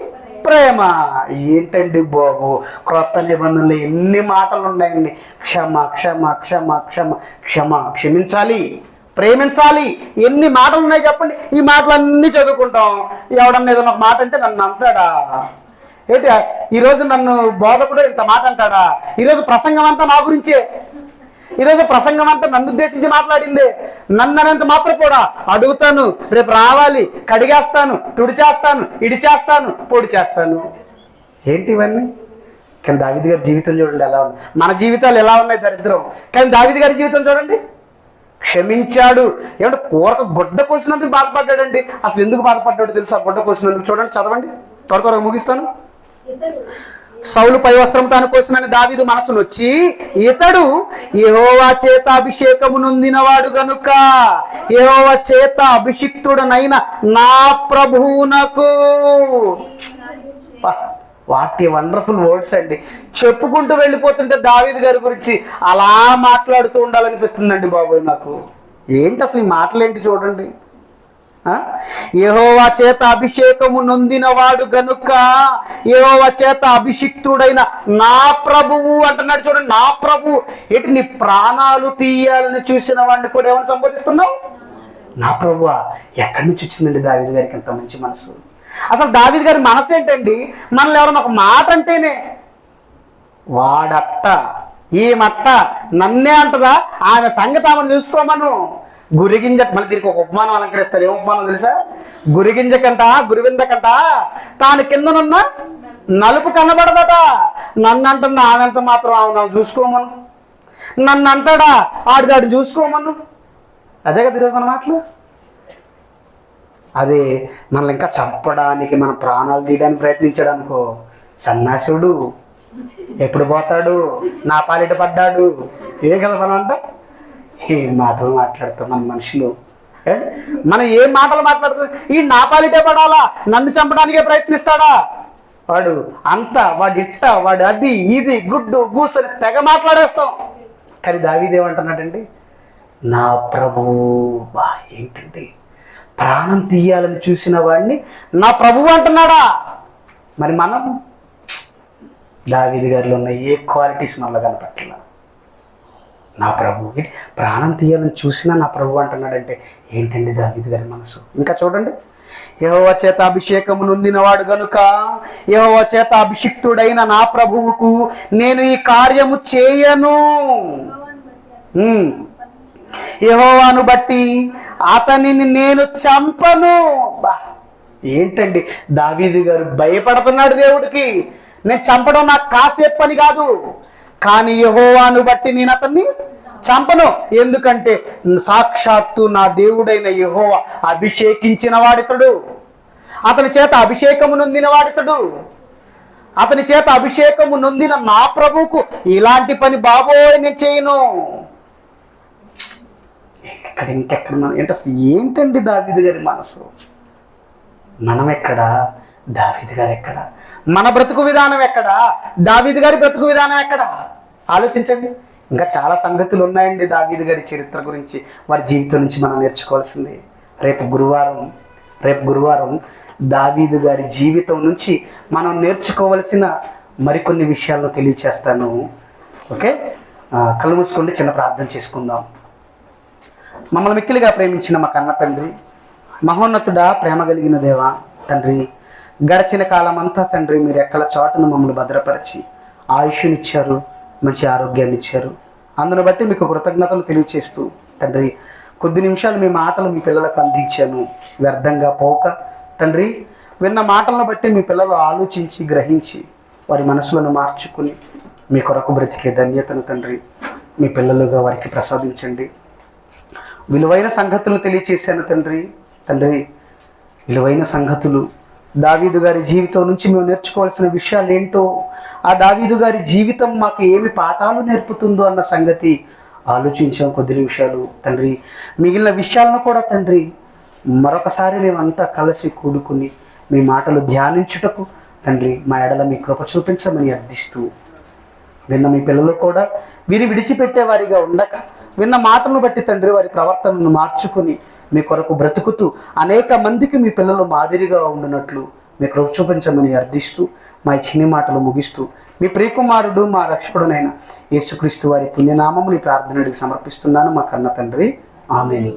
ప్రేమ. ఏంటండి బాబు, క్రొత్త నిబంధనలు ఎన్ని మాటలు ఉన్నాయండి. క్షమ, క్షమ, క్షమ, క్షమ, క్షమ, క్షమించాలి, ప్రేమించాలి. ఎన్ని మాటలు ఉన్నాయి చెప్పండి. ఈ మాటలన్నీ చదువుకుంటాం. ఎవడన్నా ఏదైనా ఒక మాట అంటే నన్ను అంటాడా? ఏంటి, ఈరోజు నన్ను బోధకుడు ఇంత మాట అంటాడా? ఈరోజు ప్రసంగం అంతా నా గురించే. ఈరోజు ప్రసంగం అంతా నన్ను ఉద్దేశించి మాట్లాడిందే. నన్ను అనేంత మాత్రం కూడా అడుగుతాను, రేపు రావాలి, కడిగేస్తాను, తుడిచేస్తాను, ఇడిచేస్తాను, పొడి చేస్తాను. ఏంటి ఇవన్నీ? కానీ దావీదు గారి జీవితం చూడండి ఎలా ఉంది. మన జీవితాలు ఎలా ఉన్నాయి, దరిద్రం. కానీ దావీదు గారి జీవితం చూడండి క్షమించాడు. ఏమంటే కూరకు గుడ్డ కోసినందుకు బాధపడ్డాడండి. అసలు ఎందుకు బాధపడ్డాడు తెలుసా? గుడ్డ కోసినందుకు చూడండి, చదవండి, త్వరగా ముగిస్తాను. సౌలు పై వస్త్రం తాను కోసినని దావీదు మనసును వచ్చి, ఇతడు యెహోవా చేత అభిషేకము నొందినవాడు గనుక యెహోవా చేత అభిషిక్తుడనైన నా ప్రభువునకు. వాట్ ఏ వండర్ఫుల్ వర్డ్స్ అండి. చెప్పుకుంటూ వెళ్ళిపోతుంటే దావీదు గారి గురించి అలా మాట్లాడుతూ ఉండాలనిపిస్తుందండి బాబోయ్ నాకు. ఏంటి అసలు ఈ మాటలేంటి చూడండి. యెహోవా చేత అభిషేకము నొందినవాడు గనుక యెహోవా చేత అభిషిక్తుడైన నా ప్రభువు అంటున్నాడు. చూడండి, నా ప్రభువు. ఏంటి, నీ ప్రాణాలు తీయాలని చూసిన వాడిని కూడా ఏమని సంబోధిస్తున్నావు? నా ప్రభువా. ఎక్కడి నుంచి వచ్చిందండి దావీదు గారికి ఇంత మంచి మనసు? అసలు దావీదు గారి మనసు ఏంటండి? మనల్ని ఎవరైనా ఒక మాట అంటేనే వాడట్ట ఈమట్ట నన్నే అంటదా, ఆమె సంగతి ఆమెను చూసుకోమను. గురిగింజ, మళ్ళీ దీనికి ఒక ఉపమానం అలంకరిస్తారు. ఏం ఉపమానం తెలుసా? గురిగింజకంట గురివిందకంట తాను కిందనున్న నలుపు కనబడదట. నన్ను అంటుంది ఆమెంత మాత్రం ఆమె చూసుకోమను. నన్ను అంటాడా ఆడిదాడిని చూసుకోమను. అదే కదా ఈరోజు మన మాటలు. అదే మనల్ని ఇంకా చంపడానికి, మన ప్రాణాలు తీయడానికి ప్రయత్నించాడు అనుకో, సన్నాసుడు, ఎప్పుడు పోతాడు, నా పాలిట పడ్డాడు, ఏ కదా మనం అంటాం. ఏం మాటలు మాట్లాడుతాం మన మనుషులు. మనం ఏం మాటలు మాట్లాడుతాం? ఈ నా పాలిటే పడాలా, నన్ను చంపడానికే ప్రయత్నిస్తాడా వాడు, అంత వాడు ఇట్ట, వాడు అది ఇది గుడ్డు గూసని తెగ మాట్లాడేస్తాం. కానీ దావీదు ఏమంటున్నాడండి? నా ప్రభువు. బా, ఏంటండి, ప్రాణం తీయాలని చూసిన వాడిని నా ప్రభువు అంటున్నాడా? మరి మనం దావీదు గారిలో ఉన్న ఏ క్వాలిటీస్ మనలో కనపట్ల? నా ప్రభువు, ప్రాణం తీయాలని చూసినా నా ప్రభువు అంటున్నాడంటే ఏంటండి దావీదు గారి మనసు? ఇంకా చూడండి, యెహోవా చేత అభిషేకము నొందినవాడు గనుక యెహోవా చేత అభిషిక్తుడైన నా ప్రభువుకు నేను ఈ కార్యము చేయను. యెహోవాను బట్టి అతనిని నేను చంపను. బా, ఏంటండి దావీదు గారు భయపడుతున్నాడు దేవుడికి. నేను చంపడం నాకు కాసేపు పని కాదు, కానీ యెహోవాను బట్టి నేను అతన్ని చంపను. ఎందుకంటే సాక్షాత్తు నా దేవుడైన యెహోవా అభిషేకించిన వాడితడు, అతని చేత అభిషేకము నొందిన వాడితడు, అతని చేత అభిషేకము నొందిన నా ప్రభువుకు ఇలాంటి పని బాబోయ్ నేను చేయను. ఇంకెక్కడ మనం ఏంటి అసలు? ఏంటండి దావీదు గారి మనసు? మనం ఎక్కడ, దావీదు గారు ఎక్కడ? మన బ్రతుకు విధానం ఎక్కడ, దావీదు గారి బ్రతుకు విధానం ఎక్కడ? ఆలోచించండి. ఇంకా చాలా సంగతులు ఉన్నాయండి దావీదు గారి చరిత్ర గురించి, వారి జీవితం నుంచి మనం నేర్చుకోవాల్సింది. రేపు గురువారం దావీదు గారి జీవితం నుంచి మనం నేర్చుకోవలసిన మరికొన్ని విషయాలను తెలియచేస్తాను. ఓకే, కళ్ళు మూసుకోండి, చిన్న ప్రార్థన చేసుకుందాం. మమ్మల్ని మిక్కిలిగా ప్రేమించిన మా కన్న తండ్రి, మహోన్నతుడా, ప్రేమ కలిగిన దేవా తండ్రి, గడిచిన కాలం అంతా తండ్రి మీరు ఎక్కల చోటును మమ్మల్ని భద్రపరిచి ఆయుష్నిచ్చారు, మంచి ఆరోగ్యాన్ని ఇచ్చారు. అందును బట్టి మీకు కృతజ్ఞతలు తెలియచేస్తూ తండ్రి, కొద్ది నిమిషాలు మీ మాటలు మీ పిల్లలకు అందించాను, వ్యర్థంగా పోక తండ్రి, విన్న మాటలను బట్టి మీ పిల్లలు ఆలోచించి గ్రహించి వారి మనసులను మార్చుకుని మీ కొరకు బ్రతికే ధన్యతను తండ్రి మీ పిల్లలుగా వారికి ప్రసాదించండి. విలువైన సంగతులు తెలియచేశాను తండ్రి, విలువైన సంగతులు దావీదు గారి జీవితం నుంచి మేము నేర్చుకోవాల్సిన విషయాలు ఏంటో, ఆ దావీదు గారి జీవితం మాకు ఏమి పాఠాలు నేర్పుతుందో అన్న సంగతి ఆలోచించాం కొద్ది నిమిషాలు తండ్రి. మిగిలిన విషయాలను కూడా తండ్రి మరొకసారి మేమంతా కలిసి కూడుకుని మీ మాటలు ధ్యానించుటకు తండ్రి మా ఎడల మీ కృప చూపించమని అర్థిస్తూ, విన్న మీ పిల్లలు కూడా వీరి విడిచిపెట్టే వారిగా ఉండక విన్న మాటలను బట్టి తండ్రి వారి ప్రవర్తనను మార్చుకుని మీ కొరకు బ్రతుకుతూ అనేక మందికి మీ పిల్లలు మాదిరిగా ఉండినట్లు మీ కృప చూపించమని అర్థిస్తూ మా చిన్ని మాటలు ముగిస్తూ మీ ప్రియకుమారుడు మా రక్షకుడునైన యేసుక్రీస్తు వారి పుణ్యనామముని ప్రార్థనడికి సమర్పిస్తున్నాను మా కన్న తండ్రి. ఆమేన్.